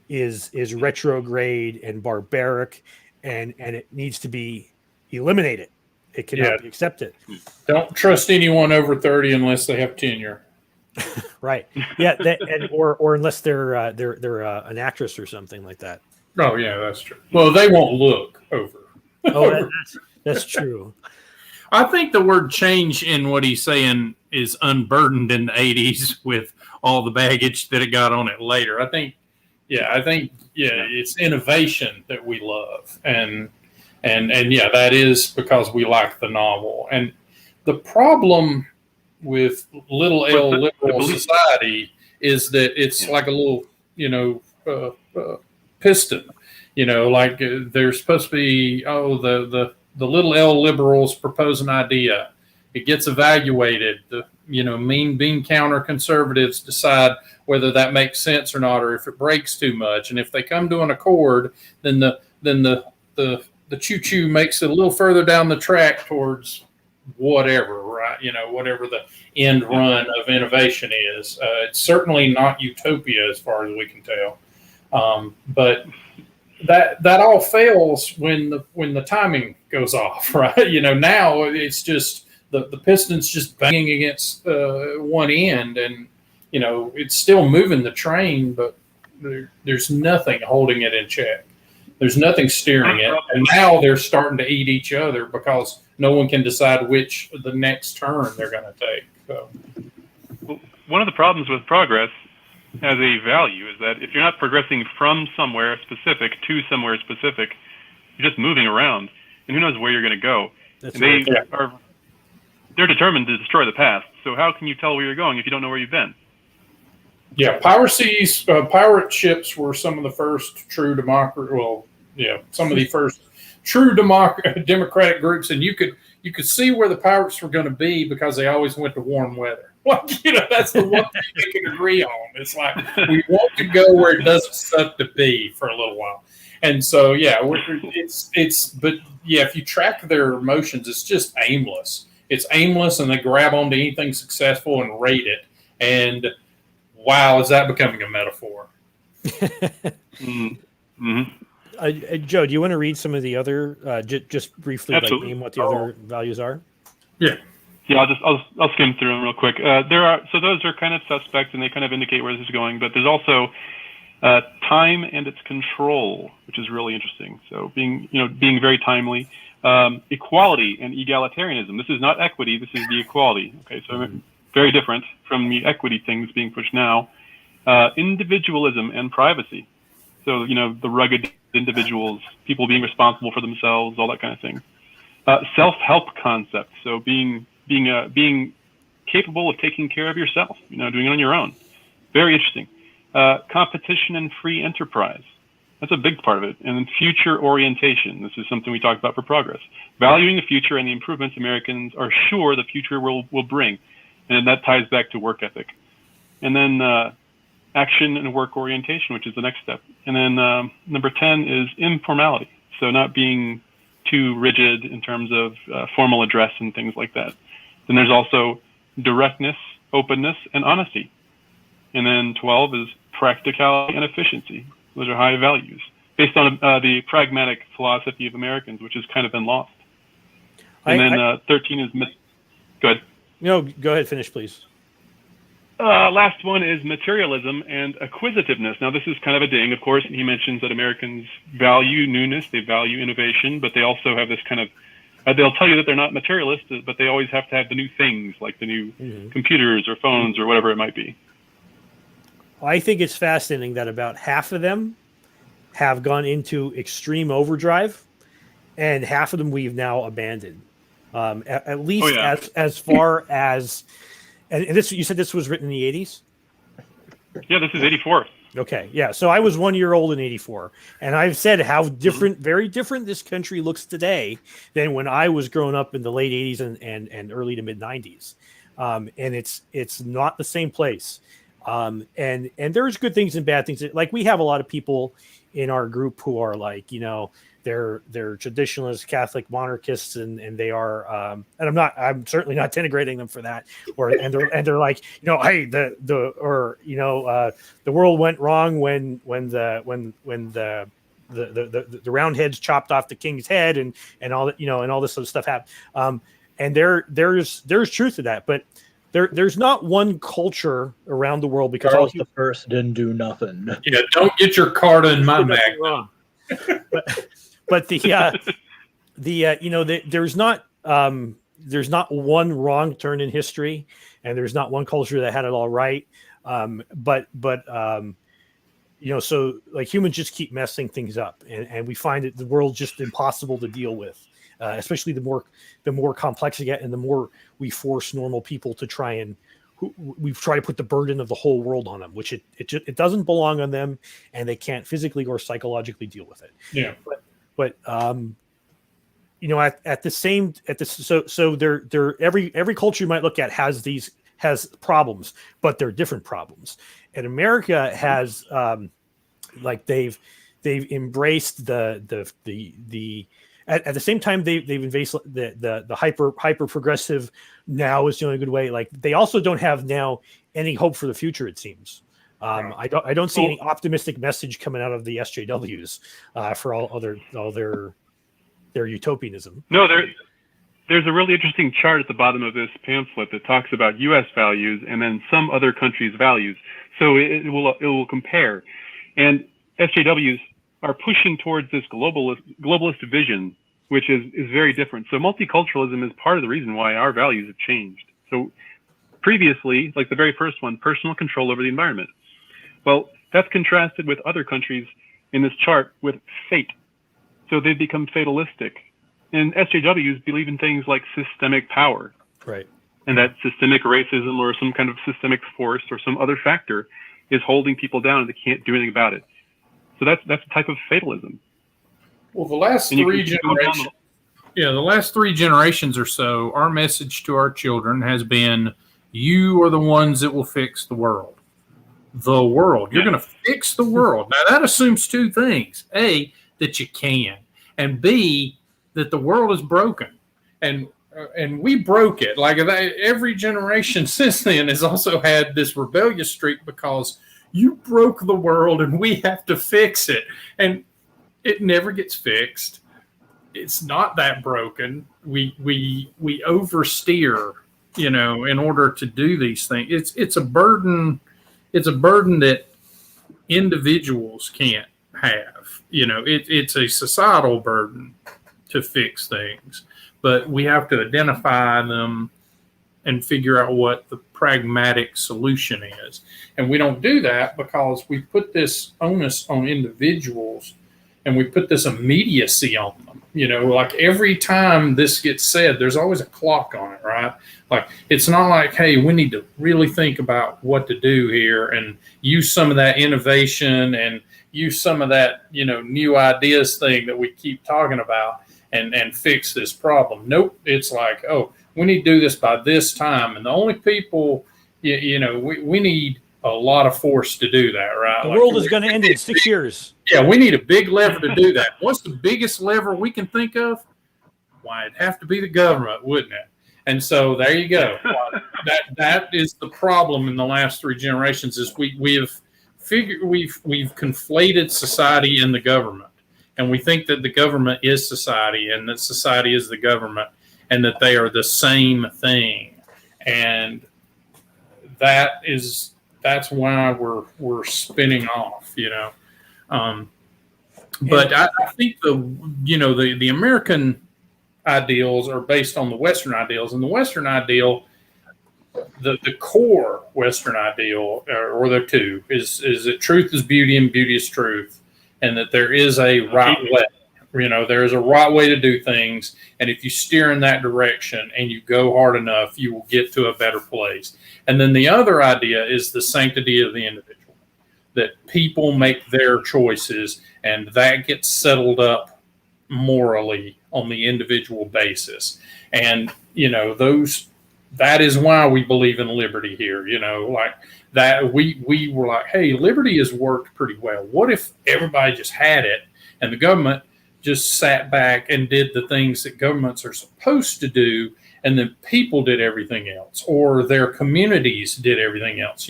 is retrograde and barbaric, and it needs to be eliminated. It cannot be accepted. Don't trust anyone over 30 unless they have tenure. Right. Yeah. Or unless they're an actress or something like that. Oh yeah, that's true. Well, they won't look over. Oh, that's true. I think the word change in what he's saying is unburdened in the 80s with all the baggage that it got on it later. I think it's innovation that we love. And yeah, that is because we like the novel. And the problem with little L liberal society is that it's like a little, piston, like there's supposed to be, the little L liberals propose an idea. It gets evaluated. The mean bean counter conservatives decide whether that makes sense or not, or if it breaks too much. And if they come to an accord, then the choo-choo makes it a little further down the track towards whatever, right? Whatever the end run of innovation is. It's certainly not utopia as far as we can tell. But that all fails when the timing goes off, right? Now it's just the piston's just banging against one end, and it's still moving the train, but there's nothing holding it in check. There's nothing steering it, and now they're starting to eat each other because no one can decide which the next turn they're going to take. So, well, one of the problems with progress as a value is that if you're not progressing from somewhere specific to somewhere specific, you're just moving around, and who knows where you're going to go. That's and right. They're determined to destroy the past. So how can you tell where you're going if you don't know where you've been? Yeah, pirate ships were some of the first true democracy. Well, yeah, some of the first true democratic groups, and you could see where the pirates were going to be because they always went to warm weather. Well, that's the one thing we can agree on. It's like we want to go where it doesn't suck to be for a little while, and so yeah, but yeah, if you track their motions, it's just aimless. It's aimless, and they grab onto anything successful and rate it. And wow, is that becoming a metaphor? Mm-hmm. Joe, do you want to read some of the other, just briefly, like name what the other values are? Yeah. Yeah, I'll skim through them real quick. Those are kind of suspect, and they kind of indicate where this is going. But there's also time and its control, which is really interesting. So being very timely. Equality and egalitarianism. This is not equity. This is the equality. Okay, so very different from the equity things being pushed now. Individualism and privacy. So the rugged individuals, people being responsible for themselves, all that kind of thing. Self-help concept. So being capable of taking care of yourself. Doing it on your own. Very interesting. Competition and free enterprise. That's a big part of it. And then future orientation. This is something we talked about for progress. Valuing the future and the improvements Americans are sure the future will bring. And that ties back to work ethic. And then action and work orientation, which is the next step. And then number 10 is informality. So not being too rigid in terms of formal address and things like that. Then there's also directness, openness, and honesty. And then 12 is practicality and efficiency. Those are high values based on the pragmatic philosophy of Americans, which has kind of been lost. And then 13 is go ahead. No, go ahead. Finish, please. Last one is materialism and acquisitiveness. Now, this is kind of a ding. Of course, he mentions that Americans value newness, they value innovation, but they also have this kind of they'll tell you that they're not materialists, but they always have to have the new things, like the new computers or phones or whatever it might be. I think it's fascinating that about half of them have gone into extreme overdrive, and half of them we've now abandoned. At least as far as, and this, you said this was written in the 80s? Yeah, this is 84. Okay, yeah. So I was 1 year old in 84, and I've said how different, very different this country looks today than when I was growing up in the late 80s and early to mid 90s. And it's not the same place. And there's good things and bad things. Like we have a lot of people in our group who are like, they're traditionalist Catholic monarchists, and they are, and I'm certainly not denigrating them for that. And they're like, hey, the world went wrong when the Roundheads chopped off the king's head and all that, and all this sort of stuff happened. And there's truth to that, but there's not one culture around the world because Charles the First didn't do nothing. Yeah, don't get your Carta in my magna. but there's not one wrong turn in history, and there's not one culture that had it all right. So like humans just keep messing things up, and we find that the world's just impossible to deal with, especially the more complex you get, and the more we force normal people to try to put the burden of the whole world on them, which it doesn't belong on them, and they can't physically or psychologically deal with it. Yeah. But every culture you might look at has problems, but they're different problems. And America has they've embraced the at the same time they've embraced the hyper progressive. Now is the only good way. Like, they also don't have now any hope for the future, it seems. I don't see any optimistic message coming out of the SJWs for all their utopianism. No, there's a really interesting chart at the bottom of this pamphlet that talks about U.S. values and then some other countries' values. So it will compare, and SJWs are pushing towards this globalist vision, which is very different. So multiculturalism is part of the reason why our values have changed. So previously, like the very first one, personal control over the environment. Well, that's contrasted with other countries in this chart with fate. So they've become fatalistic. And SJWs believe in things like systemic power. Right. And that systemic racism or some kind of systemic force or some other factor is holding people down and they can't do anything about it. So that's a type of fatalism. Well, the last three generations or so, our message to our children has been, you are the ones that will fix the world. The world. You're going to fix the world. Now, that assumes two things. A, that you can. And B, that the world is broken. And we broke it. Like, every generation since then has also had this rebellious streak because you broke the world and we have to fix it. And it never gets fixed. It's not that broken. We oversteer, in order to do these things. It's a burden. It's a burden that individuals can't have. It's a societal burden to fix things, but we have to identify them and figure out what the pragmatic solution is. And we don't do that because we put this onus on individuals and we put this immediacy on them. Like every time this gets said, there's always a clock on it, right? Like, it's not like, hey, we need to really think about what to do here and use some of that innovation and use some of that, new ideas thing that we keep talking about and fix this problem. Nope. It's like, oh, we need to do this by this time. And the only people, we need a lot of force to do that, right? The world is going to end in 6 years. Yeah, we need a big lever to do that. What's the biggest lever we can think of? Why, it'd have to be the government, wouldn't it? And so there you go. That is the problem in the last three generations is we've conflated society and the government. And we think that the government is society and that society is the government and that they are the same thing. And that's why we're spinning off, But I think the American ideals are based on the Western ideals, and the Western ideal, the core Western ideal, or the two, is that truth is beauty and beauty is truth, and that there is a right way. There is a right way to do things, and if you steer in that direction and you go hard enough, you will get to a better place. And then the other idea is the sanctity of the individual, that people make their choices, and that gets settled up morally on the individual basis. And, that is why we believe in liberty here, like that we were like, hey, liberty has worked pretty well. What if everybody just had it and the government just sat back and did the things that governments are supposed to do, and then people did everything else, or their communities did everything else?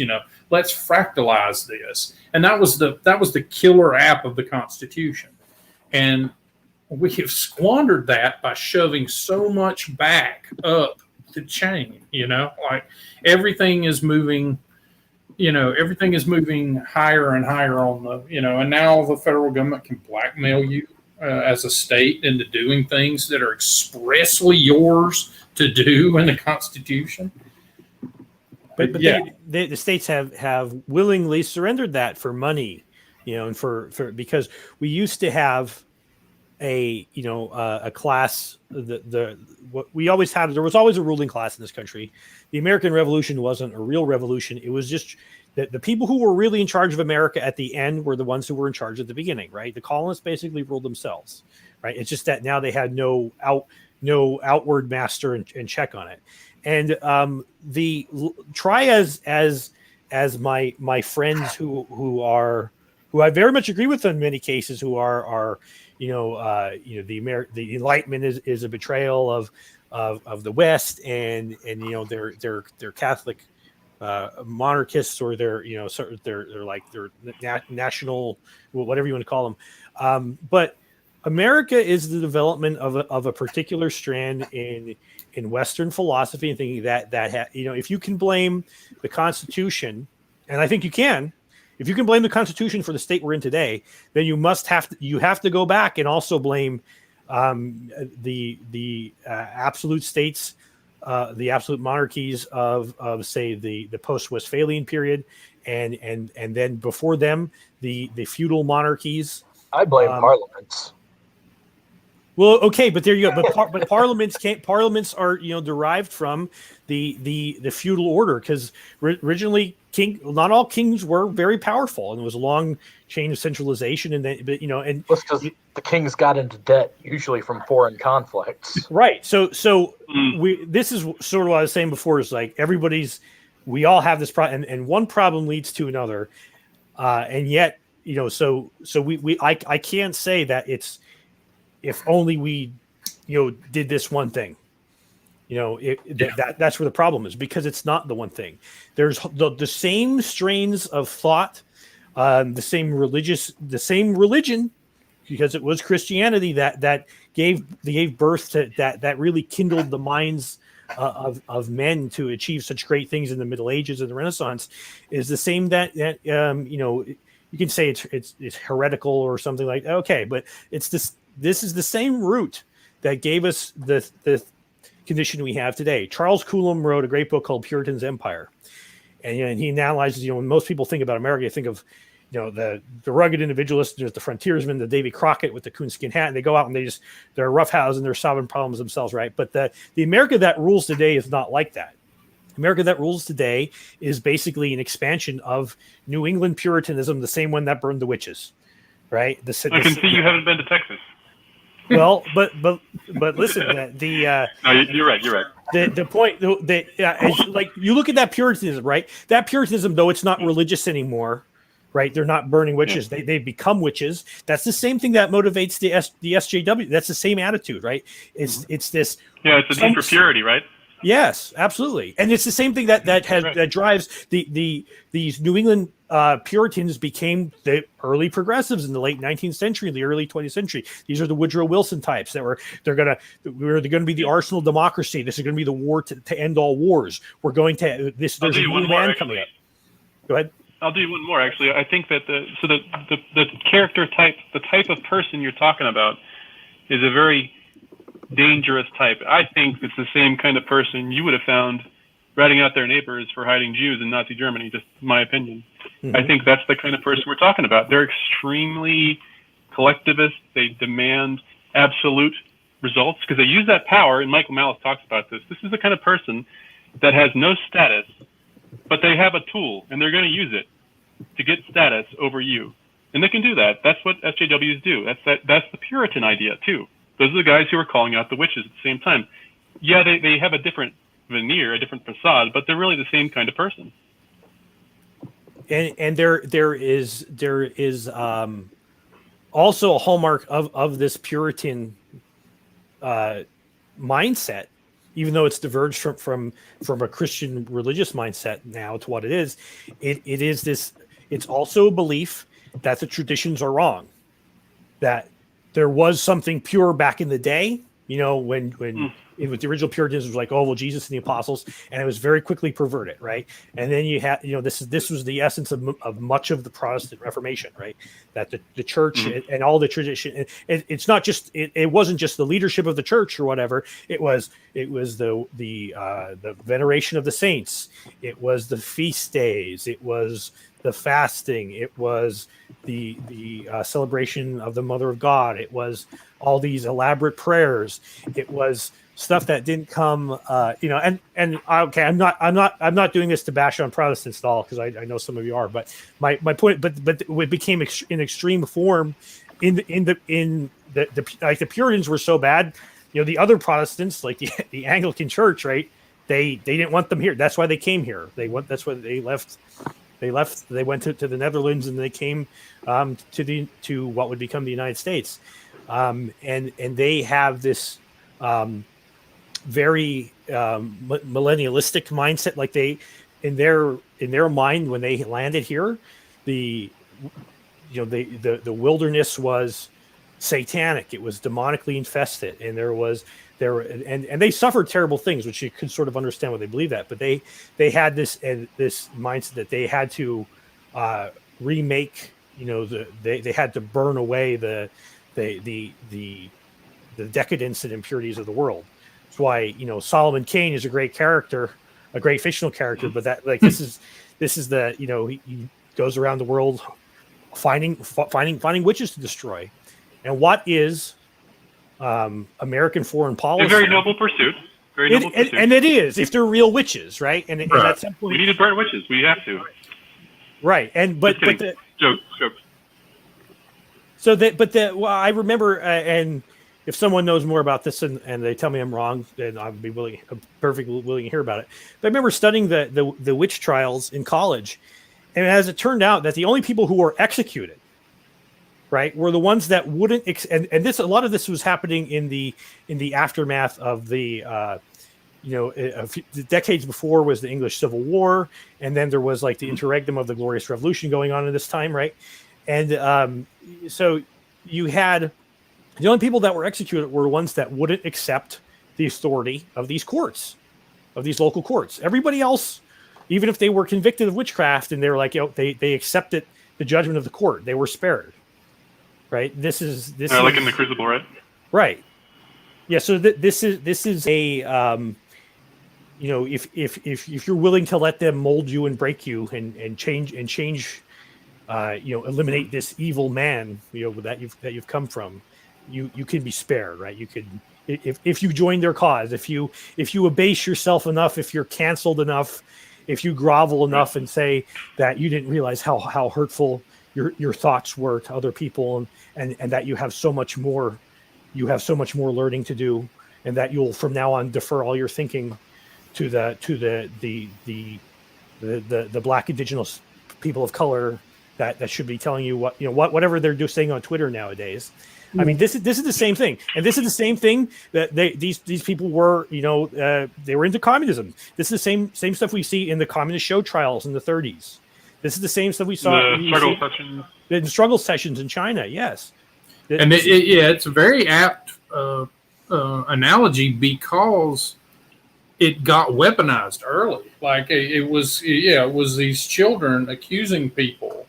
Let's fractalize this. And that was the killer app of the Constitution. And we have squandered that by shoving so much back up the chain, like everything is moving everything is moving higher and higher on the, and now the federal government can blackmail you as a state into doing things that are expressly yours to do in the Constitution. But yeah, the states have willingly surrendered that for money, and for because we used to have a class, what we always had. There was always a ruling class in this country. The American Revolution wasn't a real revolution. It was just that the people who were really in charge of America at the end were the ones who were in charge at the beginning, right? The colonists basically ruled themselves, right? It's just that now they had no outward master and check on it. And try as my friends who I very much agree with in many cases, who are the Enlightenment is a betrayal of the West, and they're Catholic monarchists, or they're national, whatever you want to call them. But America is the development of a particular strand in Western philosophy and thinking that if you can blame the Constitution, and I think you can, if you can blame the Constitution for the state we're in today, then you have to go back and also blame the absolute states, the absolute monarchies of say the post-Westphalian period, and then before them the feudal monarchies. I blame parliaments. Well, okay, but there you go. But parliaments are derived from the feudal order, because originally not all kings were very powerful, and there was a long chain of centralization, and then That's because the kings got into debt, usually from foreign conflicts. Right. So this is sort of what I was saying before, is like we all have this problem, and one problem leads to another, and yet I can't say that it's, if only we, did this one thing, that's where the problem is, because it's not the one thing. There's the same strains of thought, the same religion, because it was Christianity that gave birth to that really kindled the minds of men to achieve such great things in the Middle Ages and the Renaissance, is the same that you can say it's heretical or something like that. Okay, but it's this is the same root that gave us the condition we have today. Charles Coulomb wrote a great book called Puritan's Empire, and he analyzes. When most people think about America, they think of the rugged individualists, the frontiersmen, the Davy Crockett with the coonskin hat, and they go out and they're roughhousing, they're solving problems themselves, right? But the America that rules today is not like that. America that rules today is basically an expansion of New England Puritanism, the same one that burned the witches, right? I can see you haven't been to Texas. Well, but listen, no, you're right. The point is, like, you look at that Puritanism, right? That Puritanism, though it's not religious anymore, right? They're not burning witches; they've become witches. That's the same thing that motivates the SJW. That's the same attitude, right? It's this. Yeah, it's a need for purity, right? Yes, absolutely, and it's the same thing that drives these New England Puritans became the early progressives in the late 19th century, the early 20th century. These are the Woodrow Wilson types they're going to be the arsenal of democracy. This is going to be the war to end all wars. We're going to this. There's a new man coming up. Go ahead. I'll do one more. Actually, I think that the character type, the type of person you're talking about, is a very dangerous type. I think it's the same kind of person you would have found ratting out their neighbors for hiding Jews in Nazi Germany, just my opinion. Mm-hmm. I think that's the kind of person we're talking about. They're extremely collectivist. They demand absolute results because they use that power, and Michael Malice talks about this. This is the kind of person that has no status, but they have a tool, and they're going to use it to get status over you. And they can do that. That's what SJWs do. That's the Puritan idea, too. Those are the guys who are calling out the witches at the same time. Yeah, they have a different veneer, a different facade, but they're really the same kind of person. And there is also a hallmark of this Puritan mindset, even though it's diverged from a Christian religious mindset now to what it is. It is this. It's also a belief that the traditions are wrong, that there was something pure back in the day, You know, when it was the original Puritans was like, oh well, Jesus and the apostles, and it was very quickly perverted, right? And then you had, you know, this was the essence of much of the Protestant Reformation, right? That the church and all the tradition, it's not just it wasn't just the leadership of the church or whatever. It was the veneration of the saints. It was the feast days. It was the fasting. It was the celebration of the Mother of God. It was all these elaborate prayers. It was stuff that didn't come, you know. And okay, I'm not doing this to bash on Protestants at all, because I know some of you are. But my point, but it became in extreme form in the like the Puritans were so bad. You know, the other Protestants, like the Anglican Church, right? They didn't want them here. That's why they came here. That's why they left. They went to the Netherlands, and they came to what would become the United States. And they have this very millennialistic mindset. Like they, in their mind, when they landed here, the wilderness was satanic. It was demonically infested, and and they suffered terrible things, which you could sort of understand why they believe that. But they had this mindset that they had to remake. You know, they had to burn away the decadence and impurities of the world. That's why, you know, Solomon Kane is a great character, a great fictional character. But that, like, this is the, you know, he goes around the world finding witches to destroy. And what is American foreign policy? A very noble pursuit. Very noble pursuit. And it is, if they're real witches, right? And at some point, we need to burn witches. We have to. Right. And but jokes. So well, I remember, and if someone knows more about this and they tell me I'm wrong, then I'd be perfectly willing to hear about it. But I remember studying the witch trials in college, and as it turned out, that the only people who were executed, right, were the ones that wouldn't. And this, a lot of this was happening in the aftermath of the. Decades before was the English Civil War, and then there was like the interregnum of the Glorious Revolution going on at this time, right? And so you had the only people that were executed were ones that wouldn't accept the authority of these courts, of these local courts. Everybody else, even if they were convicted of witchcraft and they were like, they accepted the judgment of the court, they were spared, right? This is like in the Crucible, right? Right. Yeah. So this is a if you're willing to let them mold you and break you and change, eliminate this evil man, that you've come from, you can be spared, right? You could, if you join their cause, if you abase yourself enough, if you're canceled enough, if you grovel enough and say that you didn't realize how hurtful your thoughts were to other people, and that you have so much more learning to do, and that you'll from now on defer all your thinking to the Black Indigenous people of color that should be telling you whatever they're saying on Twitter nowadays. I mean, this is the same thing, and this is the same thing that these people were. They were into communism. This is the same stuff we see in the communist show trials in the 30s. This is the same stuff we saw in the struggle sessions in China. Yes, and it's a very apt analogy because it got weaponized early. Like it was these children accusing people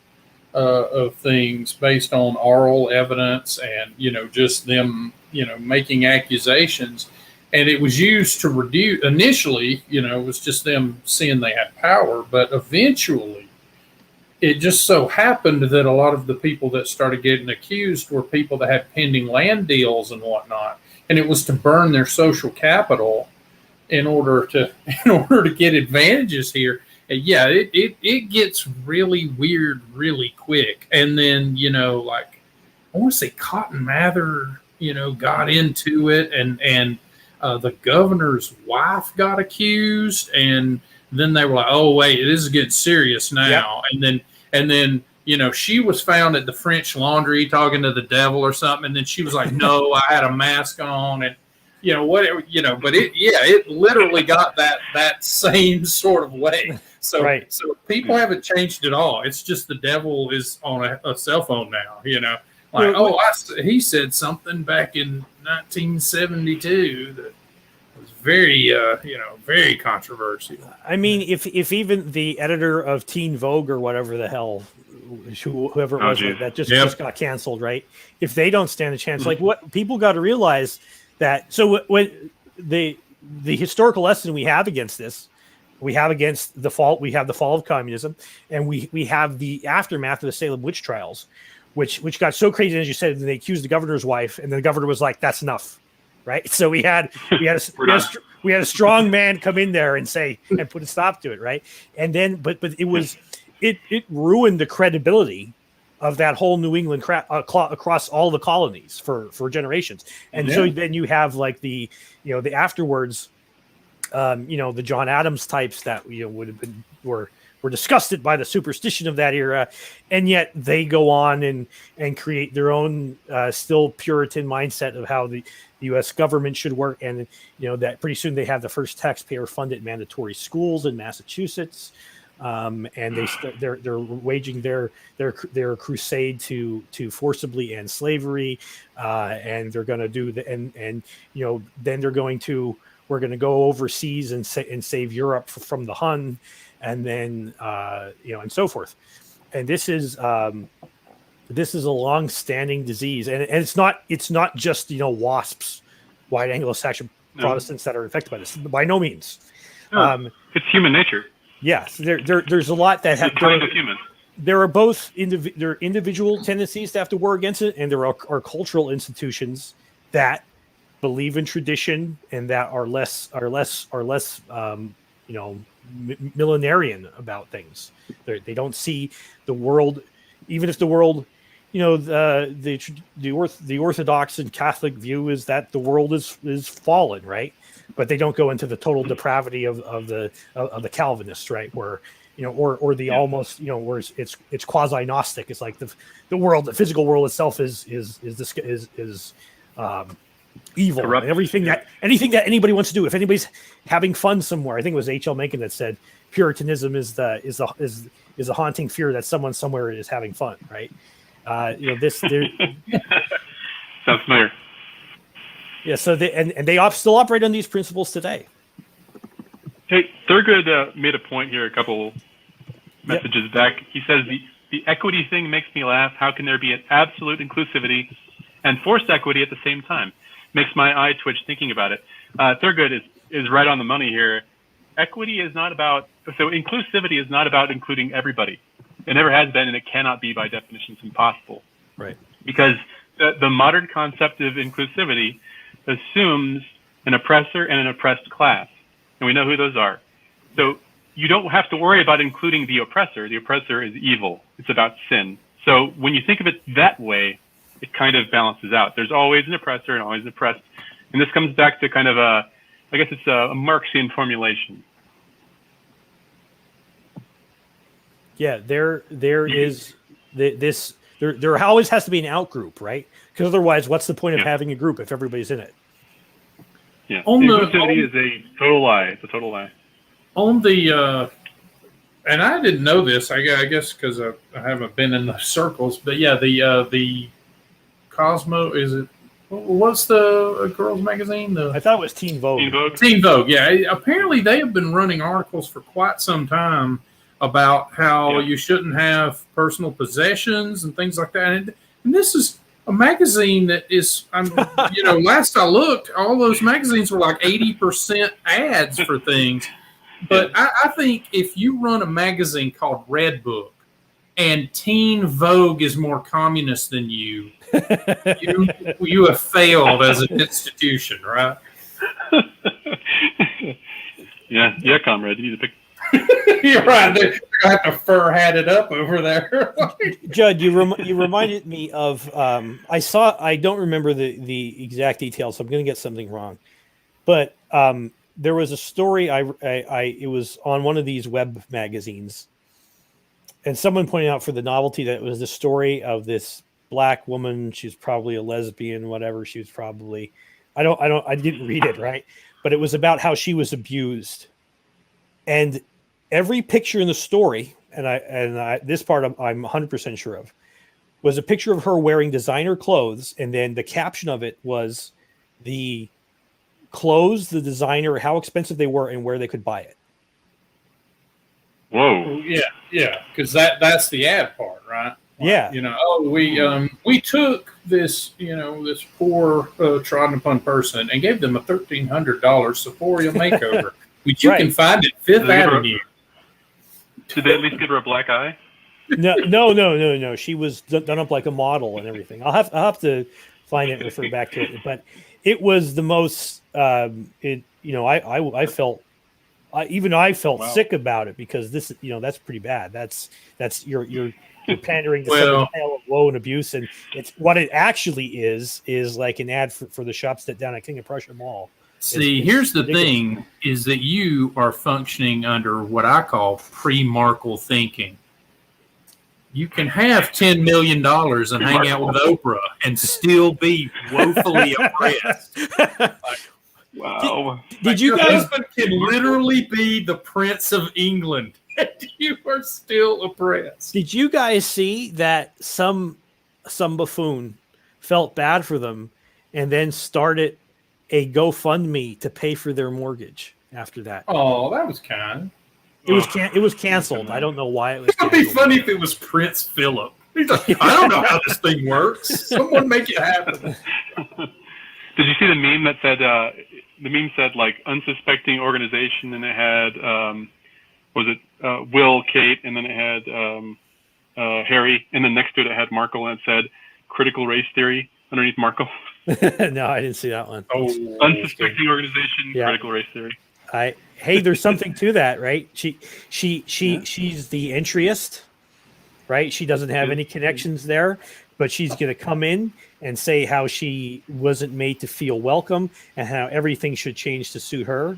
of things based on oral evidence and, just them, making accusations. And it was used to reduce, initially, it was just them seeing they had power. But eventually, it just so happened that a lot of the people that started getting accused were people that had pending land deals and whatnot. And it was to burn their social capital in order to get advantages here. And yeah, it gets really weird really quick. And then, I want to say Cotton Mather, got into it, and the governor's wife got accused, and then they were like, oh wait, this is getting serious now. Yep. And then she was found at the French Laundry talking to the devil or something, and then she was like, no, I had a mask on, and whatever, but it literally got that same sort of way. So, right. So people haven't changed at all. It's just the devil is on a cell phone now, Like, he said something back in 1972 that was very, very controversial. I mean, if even the editor of Teen Vogue or whatever the hell, whoever it was that just got canceled, right? If they don't stand a chance, like what people got to realize that. So when the historical lesson we have against this, we have against the fall. We have the fall of communism, and we have the aftermath of the Salem witch trials, which got so crazy, as you said, they accused the governor's wife, and the governor was like, "That's enough." Right, so we had a strong man come in there and say and put a stop to it, right? And then, but it ruined the credibility of that whole New England across all the colonies for generations. And so then you have like the afterwards, the John Adams types that would have been were disgusted by the superstition of that era, and yet they go on and create their own still Puritan mindset of how the U.S. government should work, and that pretty soon they have the first taxpayer-funded mandatory schools in Massachusetts, and they're waging their crusade to forcibly end slavery, and they're going to do then they're going to we're going to go overseas and save Europe from the Hun. And then, and so forth. And this is a long-standing disease, and it's not just WASPs, white Anglo-Saxon Protestants, that are infected by this. By no means. No, it's human nature. Yes, there's a lot that have. Kind of human. There are both there are individual tendencies to have to war against it, and there are cultural institutions that believe in tradition and that are less millenarian about things. They don't see the world, even if the world, the Orthodox and Catholic view is that the world is fallen, right? But they don't go into the total depravity of the Calvinists, right? Where or the almost where it's quasi Gnostic. It's like the world, the physical world itself is evil. Corrupt. And anything that anybody wants to do, if anybody's having fun somewhere, I think it was H.L. Mencken that said Puritanism is a haunting fear that someone somewhere is having fun, right? Sounds familiar. Yeah, so they still operate on these principles today. Hey, Thurgood made a point here a couple messages back. He says the equity thing makes me laugh. How can there be an absolute inclusivity and forced equity at the same time? Makes my eye twitch thinking about it. Thurgood is right on the money here. Equity is not about, so inclusivity is not about including everybody. It never has been, and it cannot be by definition. It's impossible. Right. Because the modern concept of inclusivity assumes an oppressor and an oppressed class. And we know who those are. So you don't have to worry about including the oppressor. The oppressor is evil. It's about sin. So when you think of it that way, it kind of balances out. There's always an oppressor and always an oppressed. And this comes back to kind of I guess it's a Marxian formulation. Yeah, there always has to be an out group, right? Because otherwise, what's the point of having a group if everybody's in it? Yeah, inclusivity is a total lie. It's a total lie. On the and I didn't know this. I guess because I haven't been in the circles, but yeah, the Cosmo, is it? What's the girls' magazine? I thought it was Teen Vogue. Teen Vogue, yeah. Apparently, they have been running articles for quite some time about how you shouldn't have personal possessions and things like that. And this is a magazine that is, last I looked, all those magazines were like 80% ads for things. But I think if you run a magazine called Red Book, and Teen Vogue is more communist than you have failed as an institution, right? Yeah, comrade. You need to pick. You're right. They're gonna have to fur hat it up over there. Judd, you reminded me of I don't remember the exact details, so I'm going to get something wrong. But there was a story it was on one of these web magazines. And someone pointed out for the novelty that it was the story of this black woman. She's probably a lesbian, whatever. She was probably, I didn't read it, right? But it was about how she was abused. And every picture in the story, and I this part I'm 100% sure of, was a picture of her wearing designer clothes, and then the caption of it was the clothes, the designer, how expensive they were, and where they could buy it. Whoa. Yeah, because that's the ad part, right? Yeah. We took this, this poor trodden upon person and gave them a $1,300 Sephora makeover, which you can find at Fifth Avenue. Did they at least give her a black eye? No. She was done up like a model and everything. I'll have to find it and refer back to it. But it was the most. I felt. I felt sick about it because this, that's pretty bad. That's you're pandering to someone's tale of woe and abuse, and it's what it actually is like an ad for the shops that down at King of Prussia Mall. Here's the thing: is that you are functioning under what I call pre-Markle thinking. You can have $10 million and hang out with Oprah and still be woefully oppressed. Wow. Did you Your guys husband can literally be the Prince of England, and you are still oppressed. Did you guys see that some buffoon felt bad for them and then started a GoFundMe to pay for their mortgage after that? Oh, that was kind. It was canceled. I don't know why it was It would be canceled. funny if it was Prince Philip. He's like, I don't know how this thing works. Someone make it happen. Did you see the meme that said the meme said like unsuspecting organization, and it had Will, Kate, and then it had Harry, and then next to it had Markle, and it said critical race theory underneath Markle. No, I didn't see that one. Oh, Unsuspecting organization, Yeah. critical race theory. Hey, there's something to that, right? She's the entryist, right? She doesn't have any connections there, but she's going to come in and say how she wasn't made to feel welcome and how everything should change to suit her.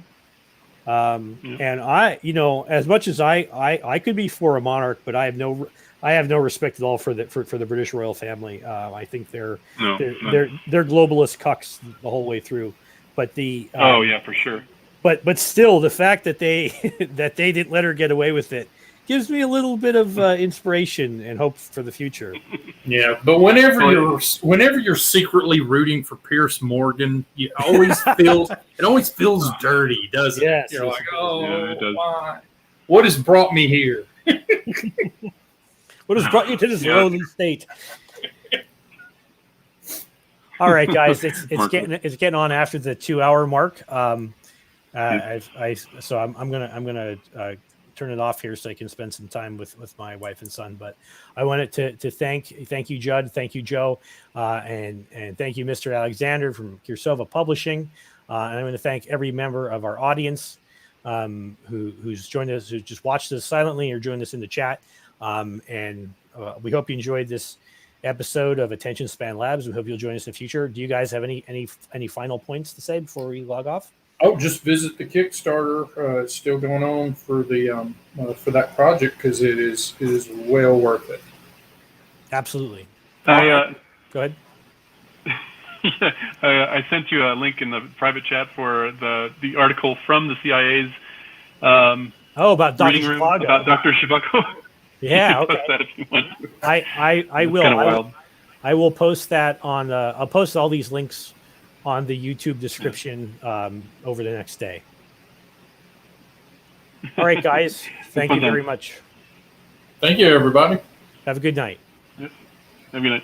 And I, as much as I could be for a monarch, but I have no respect at all for the British royal family. I think they're globalist cucks the whole way through. But for sure. But still, the fact that they didn't let her get away with it gives me a little bit of inspiration and hope for the future. Yeah, but whenever you're secretly rooting for Pierce Morgan, it always feels dirty, doesn't Yes, it? You're like, it does. why? What has brought me here? What has brought you to this lowly state? All right, guys, it's getting on after the 2-hour mark. I'm gonna turn it off here so I can spend some time with my wife and son. But I wanted to thank you, Judd, thank you, Joe, and thank you, Mr. Alexander from Kirsova Publishing, and I'm going to thank every member of our audience who's joined us, who just watched us silently or joined us in the chat, and we hope you enjoyed this episode of Attention Span Labs. We hope you'll join us in the future. Do you guys have any final points to say before we log off? Oh, just visit the Kickstarter. It's still going on for the for that project because it is well worth it. Absolutely. Go ahead. I sent you a link in the private chat for the article from the CIA's about Dr. reading room Zhivago. about Dr. Zhivago. Yeah, Post that if you want. I will. Kind of wild. I will post that on. I'll post all these links on the YouTube description over the next day. All right, guys. Thank you very much. Thank you, everybody. Have a good night. Yep. Have a good night.